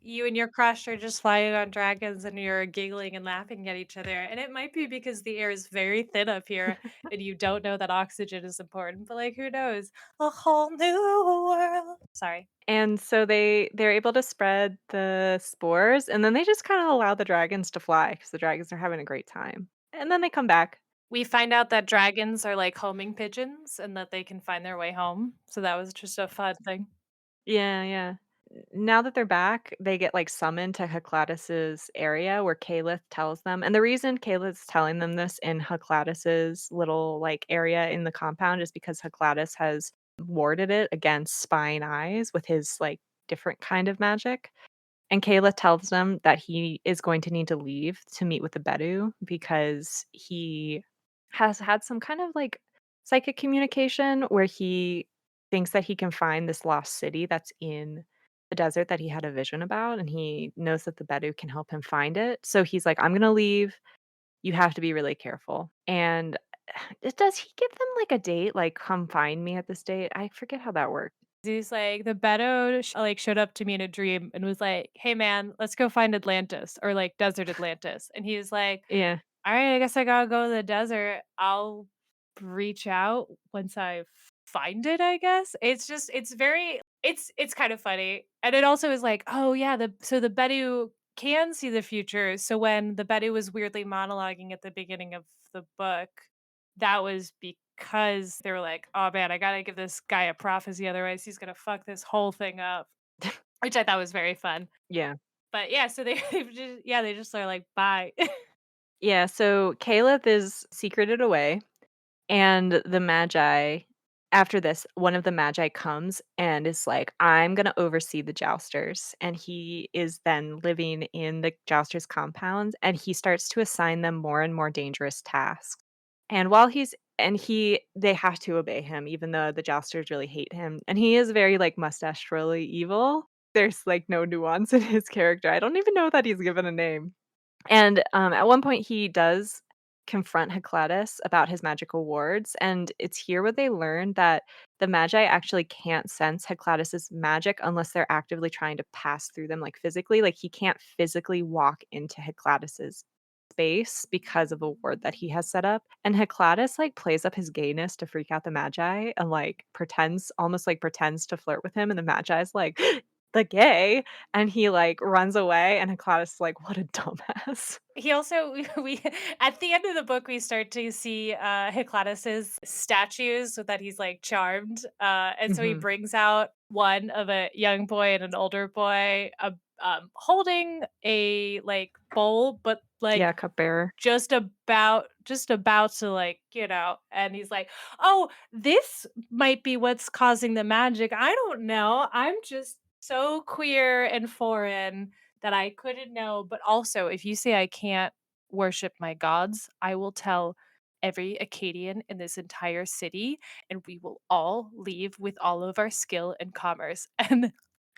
you and your crush are just flying on dragons and you're giggling and laughing at each other. And it might be because the air is very thin up here and you don't know that oxygen is important, but like who knows? A whole new world. Sorry. And so they're able to spread the spores, and then they just kinda allow the dragons to fly because the dragons are having a great time. And then they come back. We find out that dragons are like homing pigeons and that they can find their way home. So that was just a fun thing. Yeah, yeah. Now that they're back, they get, like, summoned to Heclades's area where Caliph tells them and the reason Calith's telling them this in Heclades's little, like, area in the compound is because Heclades has warded it against spying eyes with his, like, different kind of magic, and Caliph tells them that he is going to need to leave to meet with the Bedu because he has had some kind of, like, psychic communication where he thinks that he can find this lost city that's in the desert that he had a vision about, and he knows that the Bedu can help him find it. So he's like, "I'm gonna leave. You have to be really careful." And does he give them, like, a date? Like, "Come find me at this date?" I forget how that worked. He's like, the Beto like showed up to me in a dream and was like, "Hey man, let's go find Atlantis or like desert Atlantis." And he was like, Yeah. "All right, I guess I gotta go to the desert. I'll reach out once I find it, I guess." It's just it's very it's kind of funny. And it also is like, oh yeah, the Bedu can see the future. So when the Bedu was weirdly monologuing at the beginning of the book, that was because they were like, "Oh man, I gotta give this guy a prophecy, otherwise he's gonna fuck this whole thing up," which I thought was very fun. Yeah. But yeah, so they they just are like, "Bye." Yeah, so Caleb is secreted away, and the Magi after this, one of the Magi comes and is like, "I'm gonna oversee the jousters," and he is then living in the jousters' compound, and he starts to assign them more and more dangerous tasks. And while he's and he they have to obey him even though the jousters really hate him, and he is very, like, mustache twirly evil. There's, like, no nuance in his character. I don't even know that he's given a name. And, at one point, he does confront Hecladus about his magical wards, and it's here where they learn that the Magi actually can't sense Hecladus's magic unless they're actively trying to pass through them, like, physically. Like, he can't physically walk into Hecladus's space because of a ward that he has set up, and Hecladus, like, plays up his gayness to freak out the Magi and, like, pretends almost, like, pretends to flirt with him, and the Magi's like, the gay, and he, like, runs away, and Heclatus is like, "What a dumbass." He also we at the end of the book, we start to see, Heclades's statues so that he's, like, charmed, and so he Mhm. brings out one of a young boy and an older boy, holding a, like, bowl, but, like, Yeah, cupbearer. just about to, like, and he's like, "Oh, this might be what's causing the magic. I don't know. I'm just so queer and foreign that I couldn't know. But also, if you say I can't worship my gods, I will tell every Acadian in this entire city, and we will all leave with all of our skill and commerce."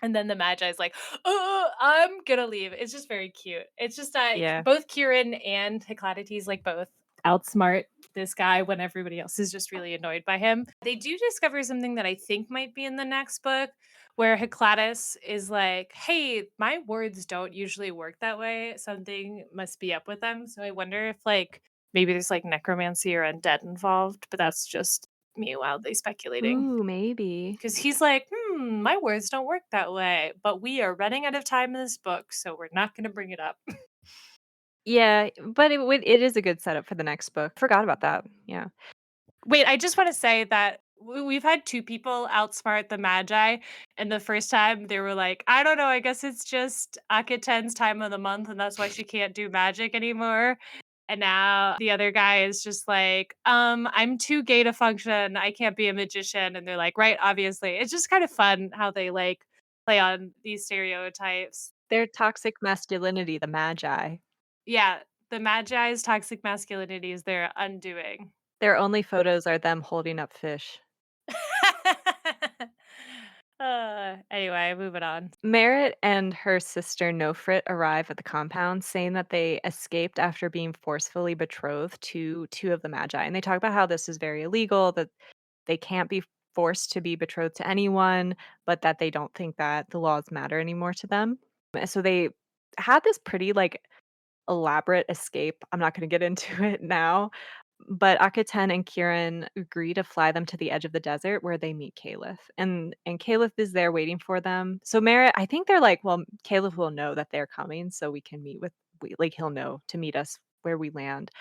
And then the Magi is like, "Oh, I'm gonna leave." It's just very cute. It's just Yeah. both Kiran and Heclades like both outsmart this guy when everybody else is just really annoyed by him. They do discover something that I think might be in the next book, where Heclates is like, "Hey, my words don't usually work that way. Something must be up with them." So I wonder if like maybe there's like necromancy or undead involved, but that's just me wildly speculating. Ooh, maybe. Because he's like, my words don't work that way, but we are running out of time in this book, so we're not going to bring it up. Yeah, but it is a good setup for the next book. Forgot about that. Yeah. Wait, I just want to say that we've had two people outsmart the Magi, and the first time they were like, I don't know, I guess it's just Akaten's time of the month, and that's why she can't do magic anymore. And now the other guy is just like, I'm too gay to function. I can't be a magician. And they're like, right, obviously. It's just kind of fun how they like play on these stereotypes. Their toxic masculinity, the magi. Yeah, the Magi's toxic masculinity is their undoing. Their only photos are them holding up fish. Anyway, moving on. Merritt and her sister Nofrit arrive at the compound saying that they escaped after being forcefully betrothed to two of the magi. And they talk about how this is very illegal, that they can't be forced to be betrothed to anyone, but that they don't think that the laws matter anymore to them. So they had this pretty like elaborate escape. I'm not going to get into it now, but Akaten and Kiran agree to fly them to the edge of the desert where they meet Caliph. And Caliph is there waiting for them. So Merritt, I think they're like, well, Caliph will know that they're coming, so we can meet with like he'll know to meet us where we land.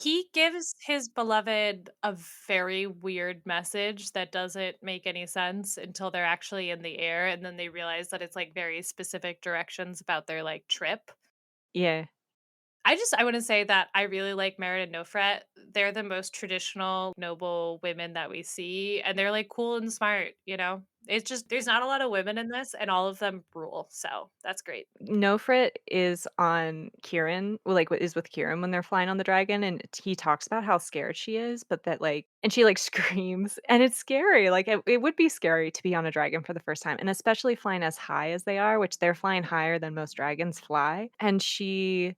He gives his beloved a very weird message that doesn't make any sense until they're actually in the air, and then they realize that it's like very specific directions about their like trip. Yeah. I wanna say that I really like Merritt and Nofret. They're the most traditional noble women that we see, and they're, like, cool and smart, you know? It's just there's not a lot of women in this, and all of them rule, so that's great. Nofrit is on Kiran, well, like, is with Kiran when they're flying on the dragon, and he talks about how scared she is, but that, like and she, like, screams, and it's scary, like, it would be scary to be on a dragon for the first time, and especially flying as high as they are, which they're flying higher than most dragons fly, and she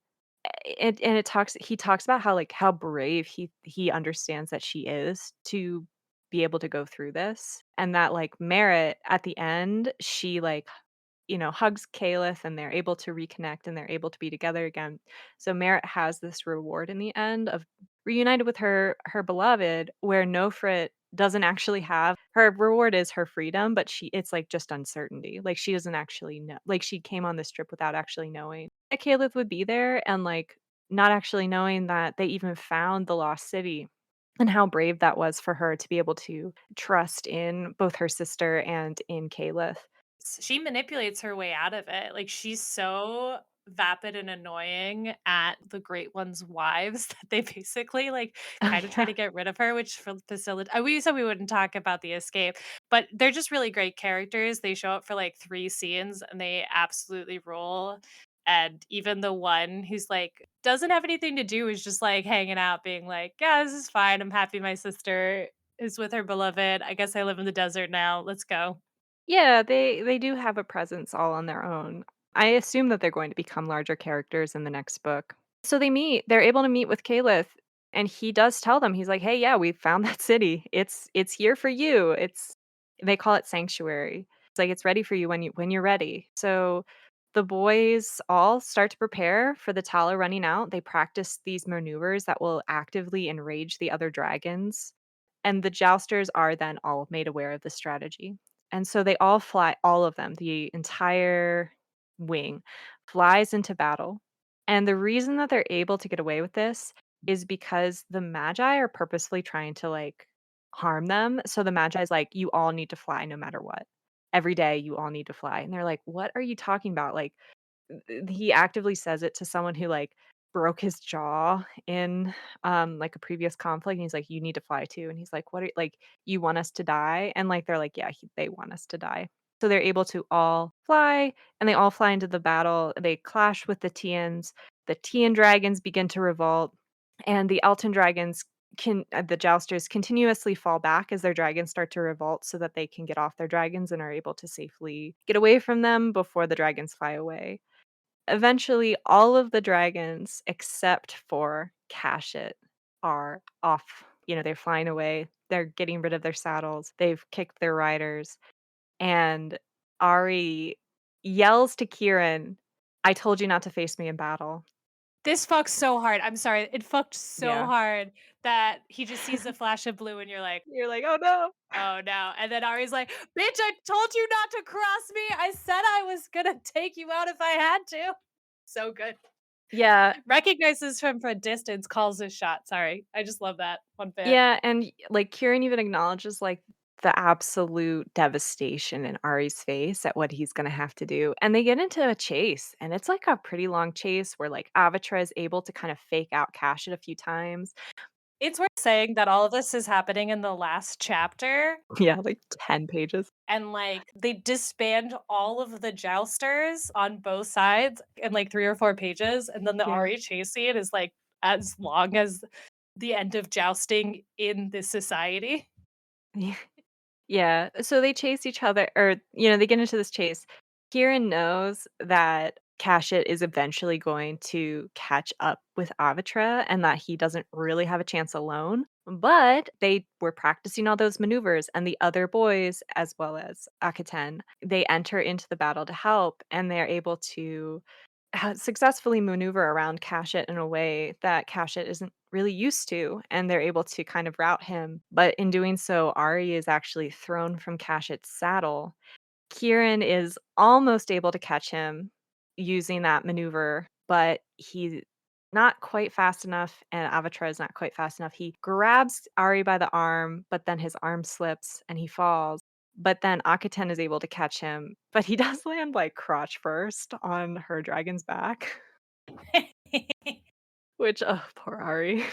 and it talks he talks about how, like, how brave he understands that she is to be able to go through this, and that, like, Merit, at the end, she, like, hugs Caliph and they're able to reconnect and they're able to be together again. So Merritt has this reward in the end of reunited with her beloved, where Nofrit doesn't actually have her reward is her freedom, but it's like just uncertainty. Like she doesn't actually know. Like she came on this trip without actually knowing that Caliph would be there and like not actually knowing that they even found the lost city and how brave that was for her to be able to trust in both her sister and in Caliph. She manipulates her way out of it. Like she's so vapid and annoying at the great one's wives that they basically like Oh kind of try yeah. to get rid of her, which for facilitate. We said we wouldn't talk about the escape, but they're just really great characters. They show up for like 3 scenes and they absolutely rule. And even the one who's like doesn't have anything to do is just like hanging out, being like, "Yeah, this is fine. I'm happy my sister is with her beloved. I guess I live in the desert now. Let's go." Yeah, they do have a presence all on their own. I assume that they're going to become larger characters in the next book. So they're able to meet with Caliph, and he does tell them, he's like, "Hey, yeah, we found that city. It's here for you. It's" they call it sanctuary. It's like it's ready for you when you're ready. So the boys all start to prepare for the Tala running out. They practice these maneuvers that will actively enrage the other dragons, and the jousters are then all made aware of the strategy. And so they all fly, all of them, the entire wing flies into battle. And the reason that they're able to get away with this is because the Magi are purposefully trying to like harm them. So the Magi is like, you all need to fly no matter what. Every day you all need to fly. And they're like, what are you talking about? Like he actively says it to someone who, like, broke his jaw in, like, a previous conflict, and he's like, "You need to fly too," and he's like, "What are like, you want us to die?" And, like, they're like, "Yeah, they want us to die." So they're able to all fly, and they all fly into the battle, they clash with the Tian dragons begin to revolt, and the Altan dragons the jousters continuously fall back as their dragons start to revolt so that they can get off their dragons and are able to safely get away from them before the dragons fly away. Eventually, all of the dragons except for Cashit are off. They're flying away. They're getting rid of their saddles. They've kicked their riders. And Ari yells to Kiran, "I told you not to face me in battle." This fucks so hard. I'm sorry. It fucked so Yeah. hard that he just sees a flash of blue and you're like, You're like, "Oh, no." oh no. And then Ari's like, bitch, I told you not to cross me. I said I was gonna take you out if I had to. So good. Yeah. Recognizes from a distance, calls his shot. Sorry. I just love that one bit. Yeah, and, like, Kieran even acknowledges, like, the absolute devastation in Ari's face at what he's gonna have to do, and they get into a chase, and it's, like, a pretty long chase where, like, Avatre is able to kind of fake out Cash it a few times. It's worth saying that all of this is happening in the last chapter. Yeah, like, 10 pages. And like they disband all of the jousters on both sides in like 3 or 4 pages. And then the Yeah. RE chase scene is like as long as the end of jousting in this society. Yeah, so they chase each other or, they get into this chase. Kieran knows that Cashit is eventually going to catch up with Avatra and that he doesn't really have a chance alone. But they were practicing all those maneuvers, and the other boys, as well as Akaten, they enter into the battle to help, and they're able to successfully maneuver around Cashit in a way that Cashit isn't really used to, and they're able to kind of rout him. But in doing so, Ari is actually thrown from Cashit's saddle. Kieran is almost able to catch him using that maneuver, but he's not quite fast enough, and Avatra is not quite fast enough. He grabs Ari by the arm, but then his arm slips and he falls. But then Akaten is able to catch him, but he does land like crotch first on her dragon's back, which, oh, poor Ari.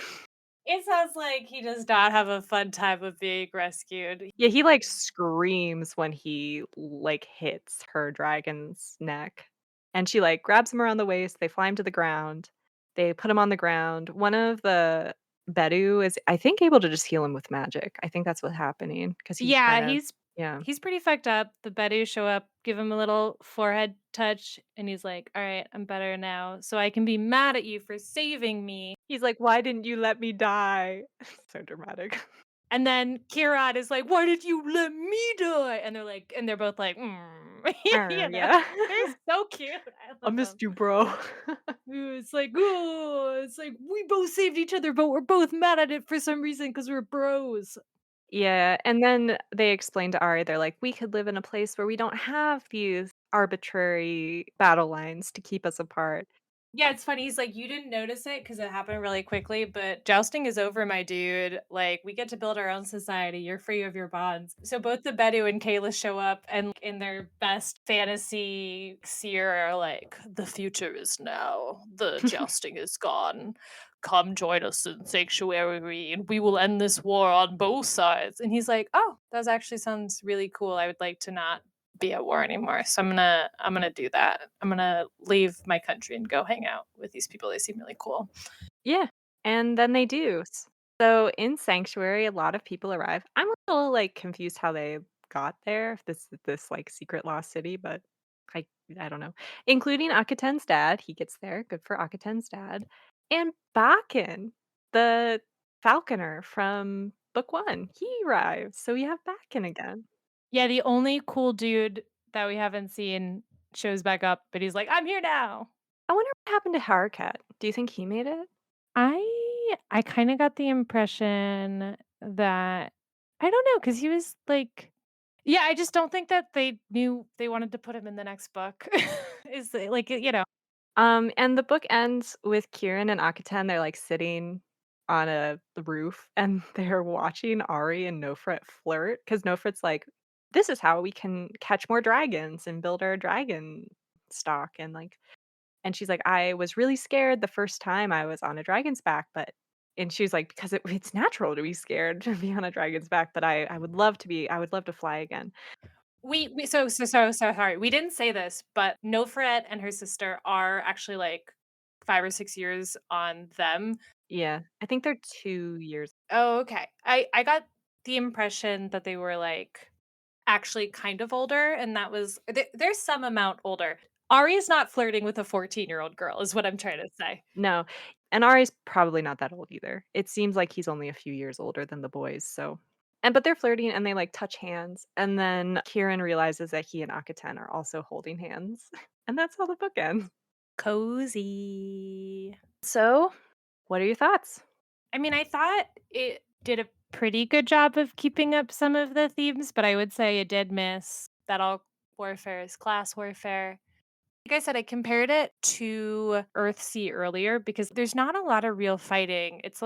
It sounds like he does not have a fun time of being rescued. Yeah, he like screams when he like hits her dragon's neck. And she like grabs him around the waist, they fly him to the ground. They put him on the ground. One of the Bedu is I think able to just heal him with magic. I think that's what's happening because he's Yeah, kind of yeah. he's pretty fucked up. The Bedu show up, give him a little forehead touch, and he's like, "All right, I'm better now, so I can be mad at you for saving me." He's like, "Why didn't you let me die?" So dramatic. And then Kiran is like, "Why did you let me die?" And they're both like, Yeah. they're so cute. I I love them. missed you, bro. It's like, oh, it's like we both saved each other, but we're both mad at it for some reason because we're bros. Yeah, and then they explain to Ari, they're like, "We could live in a place where we don't have these arbitrary battle lines to keep us apart." Yeah, it's funny. He's like, you didn't notice it because it happened really quickly, but jousting is over, my dude. Like, we get to build our own society. You're free of your bonds. So both the Bedu and Kayla show up, and in their best fantasy seer are like, the future is now. The jousting is gone. Come join us in Sanctuary, and we will end this war on both sides. And he's like, oh, that actually sounds really cool. I would like to not be at war anymore. So I'm gonna do that. I'm gonna leave my country and go hang out with these people. They seem really cool. Yeah, and then they do. So in Sanctuary, a lot of people arrive. I'm a little, like, confused how they got there, if this, like, secret lost city, but I I don't know. Including Akaten's dad, he gets there, good for Akaten's dad, and Bakken, the falconer from book 1, he arrives, so we have Bakken again. Yeah, the only cool dude that we haven't seen shows back up, but he's like, I'm here now. I wonder what happened to Harakat. Do you think he made it? I kind of got the impression that I don't know because he was like Yeah, I just don't think that they knew they wanted to put him in the next book. Is like, And the book ends with Kieran and Akaten, they're, like, sitting on the roof, and they're watching Ari and Nofret flirt because Nofret's like, "This is how we can catch more dragons and build our dragon stock," and she's like, "I was really scared the first time I was on a dragon's back, but" and she's like, "Because it's natural to be scared to be on a dragon's back, but I would love to fly again." so sorry. We didn't say this, but Nofret and her sister are actually like 5 or 6 years on them. Yeah, I think they're 2 years. Oh, okay. I got the impression that they were, like, actually kind of older, and that was there's some amount older. Ari's not flirting with a 14-year-old girl is what I'm trying to say. No, and Ari's probably not that old either. It seems like he's only a few years older than the boys, so but they're flirting and they, like, touch hands, and then Kieran realizes that he and Akaten are also holding hands, and that's how the book ends. Cozy. So, what are your thoughts? I mean, I thought it did a pretty good job of keeping up some of the themes, but I would say it did miss that all warfare is class warfare. Like I said, I compared it to Earthsea earlier because there's not a lot of real fighting. It's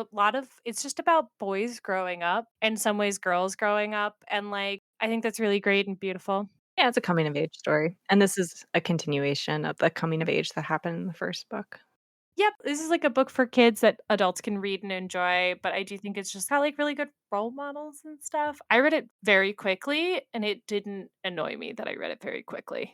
just about boys growing up, and some ways girls growing up. And like, I think that's really great and beautiful. Yeah, it's a coming of age story, and this is a continuation of the coming of age that happened in the first book. Yep, this is like a book for kids that adults can read and enjoy, but I do think it's just got like really good role models and stuff. I read it very quickly and it didn't annoy me that I read it very quickly.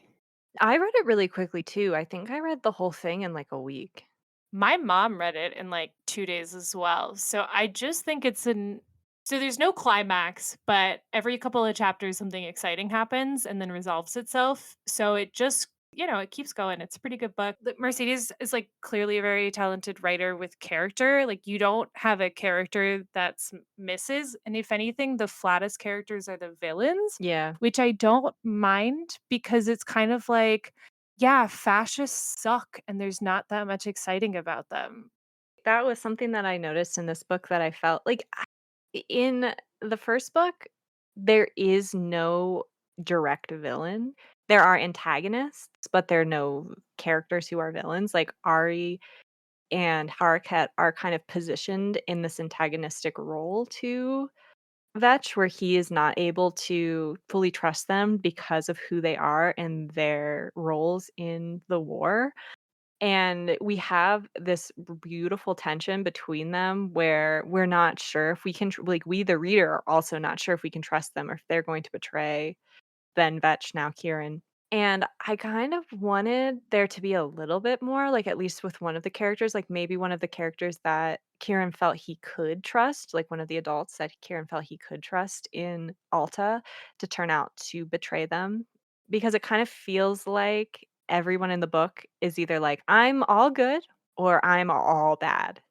I read it really quickly too. I think I read the whole thing in, like, a week. My mom read it in like 2 days as well. So I just think so there's no climax, but every couple of chapters something exciting happens and then resolves itself. So it just, it keeps going. It's a pretty good book. Mercedes is like clearly a very talented writer with character. Like you don't have a character that's misses, and if anything, the flattest characters are the villains, Yeah. which I don't mind because it's kind of like yeah, fascists suck, and there's not that much exciting about them. That was something that I noticed in this book that I felt like in the first book, there is no direct villain. There are antagonists, but there are no characters who are villains. Like Ari and Harakat are kind of positioned in this antagonistic role to Vetch, where he is not able to fully trust them because of who they are and their roles in the war. And we have this beautiful tension between them where we're not sure if we can like, we, the reader, are also not sure if we can trust them or if they're going to betray then Vetch, now Kieran. And I kind of wanted there to be a little bit more, like, at least with one of the characters, like, maybe one of the characters that Kieran felt he could trust, like, one of the adults that Kieran felt he could trust in Alta to turn out to betray them. Because it kind of feels like everyone in the book is either like, "I'm all good," or "I'm all bad."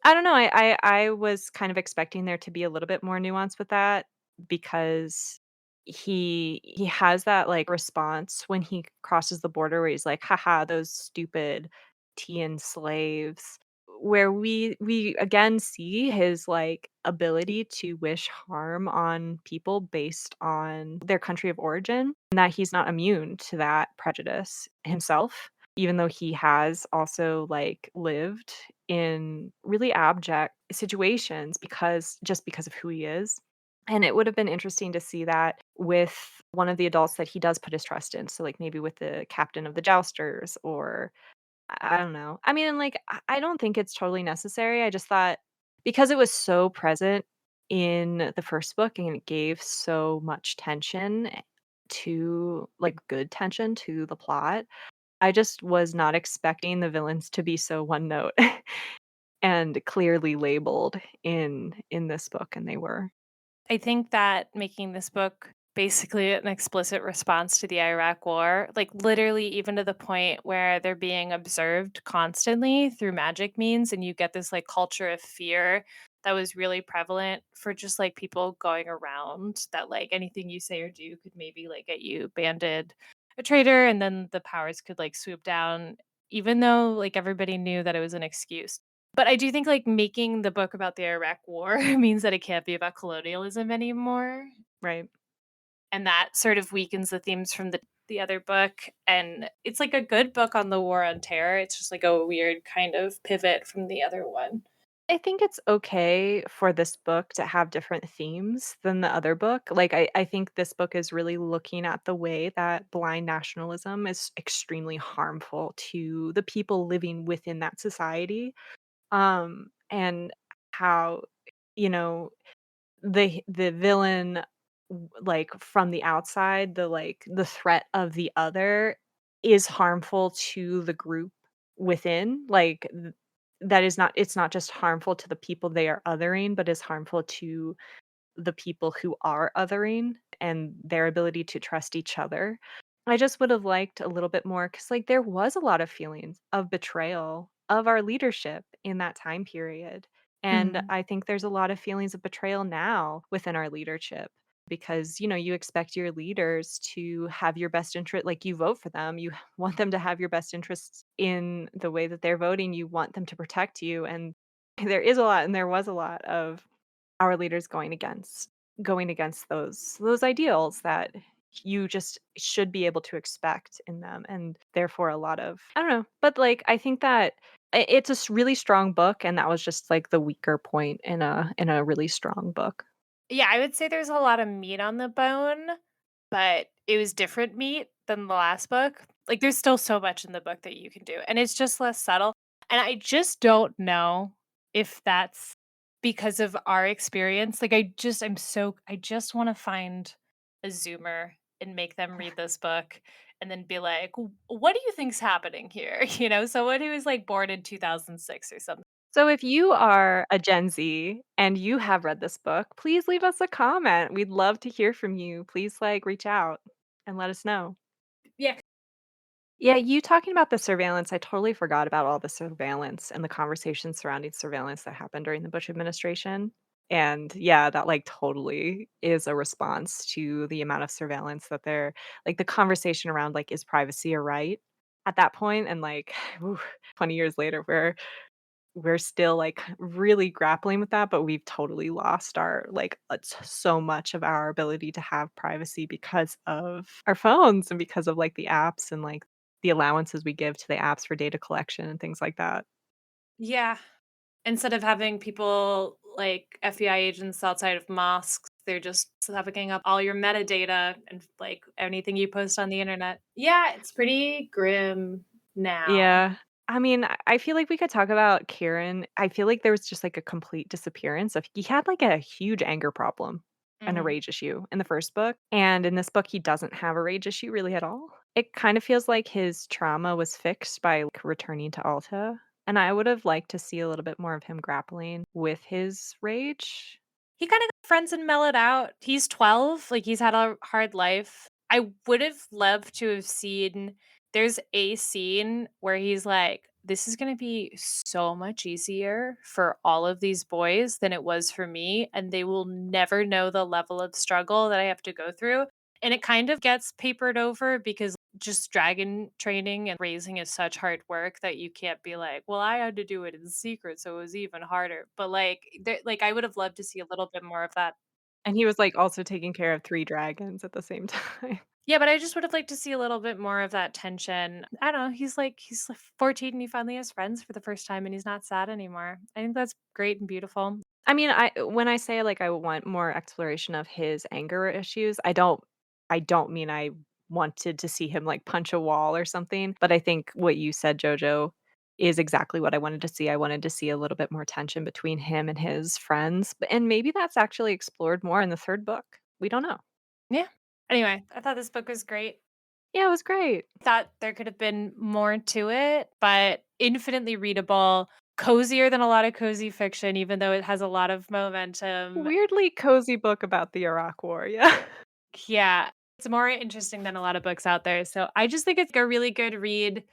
I don't know, I was kind of expecting there to be a little bit more nuance with that because he has that, like, response when he crosses the border where he's like, "Haha, those stupid Tian slaves," where we again see his, like, ability to wish harm on people based on their country of origin, and that he's not immune to that prejudice himself, even though he has also, like, lived in really abject situations because of who he is. And it would have been interesting to see that with one of the adults that he does put his trust in. So, like, maybe with the captain of the jousters or I don't know. I mean, like, I don't think it's totally necessary. I just thought because it was so present in the first book and it gave so much tension to like, good tension to the plot, I just was not expecting the villains to be so one note and clearly labeled in this book, and they were. I think that making this book basically an explicit response to the Iraq war, like literally even to the point where they're being observed constantly through magic means and you get this like culture of fear that was really prevalent for just like people going around that like anything you say or do could maybe like get you banded a traitor and then the powers could like swoop down even though like everybody knew that it was an excuse. But I do think, like, making the book about the Iraq War means that it can't be about colonialism anymore. Right. and that sort of weakens the themes from the other book. And it's like a good book on the war on terror. It's just like a weird kind of pivot from the other one. I think it's okay for this book to have different themes than the other book. Like, I think this book is really looking at the way that blind nationalism is extremely harmful to the people living within that society. And how, you know, the villain, like, from the outside, the threat of the other is harmful to the group within, like, that is not it's not just harmful to the people they are othering, but is harmful to the people who are othering and their ability to trust each other. I just would have liked a little bit more because, like, there was a lot of feelings of betrayal of our leadership in that time period. And Mhm. I think there's a lot of feelings of betrayal now within our leadership because, you expect your leaders to have your best interest, like, you vote for them, you want them to have your best interests in the way that they're voting, you want them to protect you. And there is a lot, and there was a lot of our leaders going against those ideals that you just should be able to expect in them, and therefore a lot of I don't know, but, like, I think that it's a really strong book, and that was just, like, the weaker point in a really strong book. Yeah, I would say there's a lot of meat on the bone, but it was different meat than the last book. Like, there's still so much in the book that you can do, and it's just less subtle. And I just don't know if that's because of our experience. Like, I just want to find a Zoomer and make them read this book and then be like, What do you think's happening here?" Someone who was like born in 2006 or something. So if you are a Gen Z and you have read this book, please leave us a comment. We'd love to hear from you. Please, like, reach out and let us know. Yeah. Yeah, you talking about the surveillance, I totally forgot about all the surveillance and the conversations surrounding surveillance that happened during the Bush administration. And yeah, that, like, totally is a response to the amount of surveillance that they're like, the conversation around, like, is privacy a right at that point? And, like, ooh, 20 years later, we're still, like, really grappling with that, but we've totally lost our, like, so much of our ability to have privacy because of our phones and because of, like, the apps and, like, the allowances we give to the apps for data collection and things like that. Yeah. Instead of having people like FBI agents outside of mosques, they're just sucking up all your metadata and like anything you post on the internet. Yeah, it's pretty grim now. Yeah. I mean, I feel like we could talk about Kiron. I feel like there was just, like, a complete disappearance of he had, like, a huge anger problem and a Mhm. rage issue in the first book, and in this book, he doesn't have a rage issue really at all. It kind of feels like his trauma was fixed by, like, returning to Alta, and I would have liked to see a little bit more of him grappling with his rage. He kinda got friends and mellowed out. He's 12, like, he's had a hard life. I would've loved to have seen there's a scene where he's like, "This is gonna be so much easier for all of these boys than it was for me, and they will never know the level of struggle that I have to go through." And it kind of gets papered over because just dragon training and raising is such hard work that you can't be like, "Well, I had to do it in secret, so it was even harder." But, I would have loved to see a little bit more of that. And he was, like, also taking care of 3 dragons at the same time. Yeah, but I just would have liked to see a little bit more of that tension. I don't know, he's 14 and he finally has friends for the first time and he's not sad anymore. I think that's great and beautiful. I mean, I when I say, like, I want more exploration of his anger issues, I don't mean I wanted to see him, like, punch a wall or something, but I think what you said, JoJo, is exactly what I wanted to see. I wanted to see a little bit more tension between him and his friends, and maybe that's actually explored more in the 3rd book. We don't know. Yeah. Anyway, I thought this book was great. Yeah, it was great. Thought there could have been more to it, but infinitely readable, cozier than a lot of cozy fiction, even though it has a lot of momentum. Weirdly cozy book about the Iraq War, yeah. Yeah, it's more interesting than a lot of books out there. So I just think it's a really good read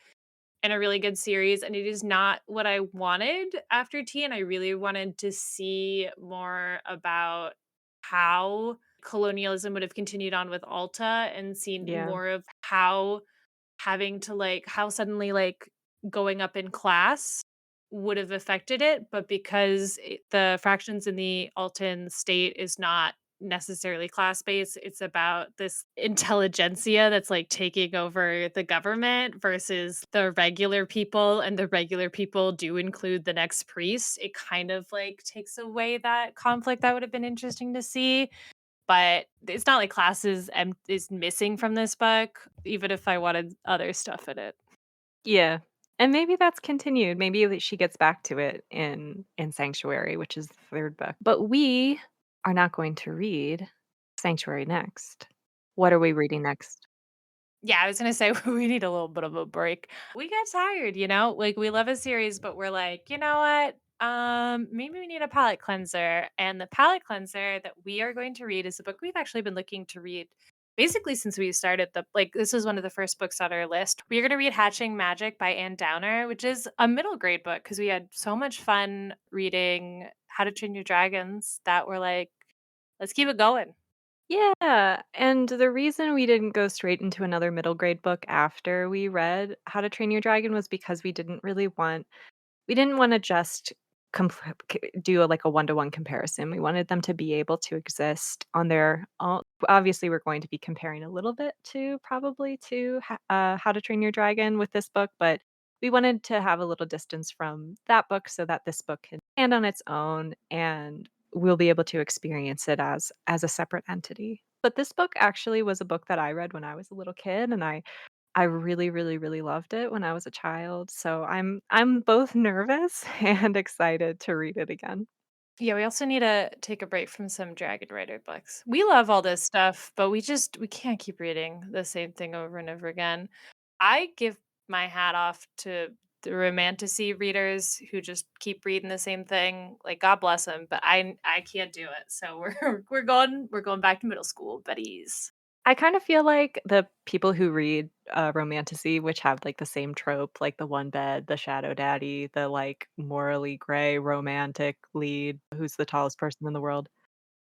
and a really good series. And it is not what I wanted after tea. And I really wanted to see more about how colonialism would have continued on with Alta and seen Yeah. more of how having to how suddenly going up in class would have affected it, but because the fractions in the Alton state is not necessarily class-based. It's about this intelligentsia that's, like, taking over the government versus the regular people, and the regular people do include the next priest. It kind of, like, takes away that conflict that would have been interesting to see, but it's not like class is missing from this book, even if I wanted other stuff in it. Yeah. And maybe that's continued. Maybe that she gets back to it in Sanctuary, which is the 3rd book. But we are not going to read Sanctuary next. What are we reading next? Yeah, I was gonna say we need a little bit of a break. We get tired, you know? Like we love a series, but we're like, you know what? Maybe we need a palate cleanser. And the palate cleanser that we are going to read is a book we've actually been looking to read basically since we started the like this is one of the first books on our list. We're gonna read Hatching Magic by Anne Downer, which is a middle grade book because we had so much fun reading How to Train Your Dragons that we're like, let's keep it going. Yeah, and the reason we didn't go straight into another middle grade book after we read How to Train Your Dragon was because we didn't wanna just do like a one-to-one comparison. We wanted them to be able to exist on their own. Obviously, we're going to be comparing a little bit to probably to How to Train Your Dragon with this book, but we wanted to have a little distance from that book so that this book can stand on its own and we'll be able to experience it as a separate entity. But this book actually was a book that I read when I was a little kid, and I really, really, really loved it when I was a child, so I'm both nervous and excited to read it again. Yeah, we also need to take a break from some Dragon Rider books. We love all this stuff, but we can't keep reading the same thing over and over again. I give my hat off to the romantasy readers who just keep reading the same thing. Like God bless them, but I can't do it. So we're going back to middle school, buddies. I kind of feel like the people who read, romantasy, which have, like, the same trope, like the one bed, the shadow daddy, the, like, morally gray romantic lead who's the tallest person in the world.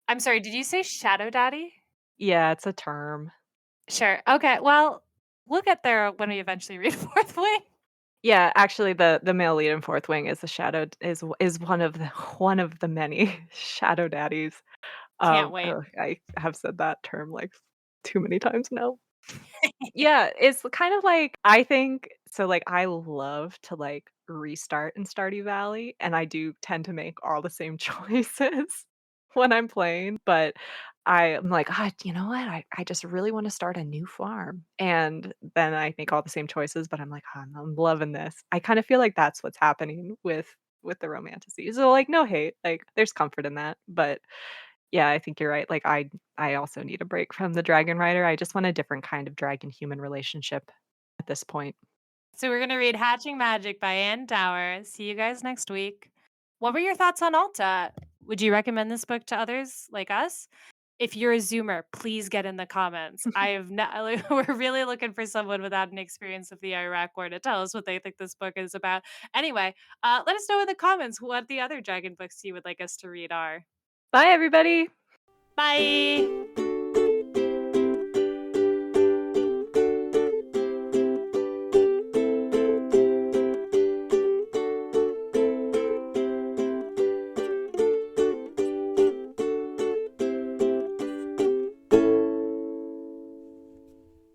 I'm sorry, did you say Shadow Daddy? Yeah, it's a term. Sure. Okay. Well, we'll get there when we eventually read Fourth Wing. Yeah, actually, the male lead in Fourth Wing is a shadow is one of the many shadow daddies. Can't wait. Ugh, I have said that term, like, too many times now. Yeah, it's kind of like I think so, like, I love to, like, restart in Stardew Valley, and I do tend to make all the same choices when I'm playing, but I'm like, "Ah, you know what? I just really wanna start a new farm," and then I make all the same choices, but I'm like, I'm loving this." I kinda feel like that's what's happening with the romantasy. So, like, no hate, like, there's comfort in that, but yeah, I think you're right. Like, I also need a break from the dragon rider. I just want a different kind of dragon human relationship at this point. So we're gonna read Hatching Magic by Anne Dower. See you guys next week. What were your thoughts on Alta? Would you recommend this book to others like us? If you're a Zoomer, please get in the comments. I have not. Like, we're really looking for someone without an experience of the Iraq War to tell us what they think this book is about. Anyway, let us know in the comments what the other dragon books you would like us to read are. Bye, everybody. Bye.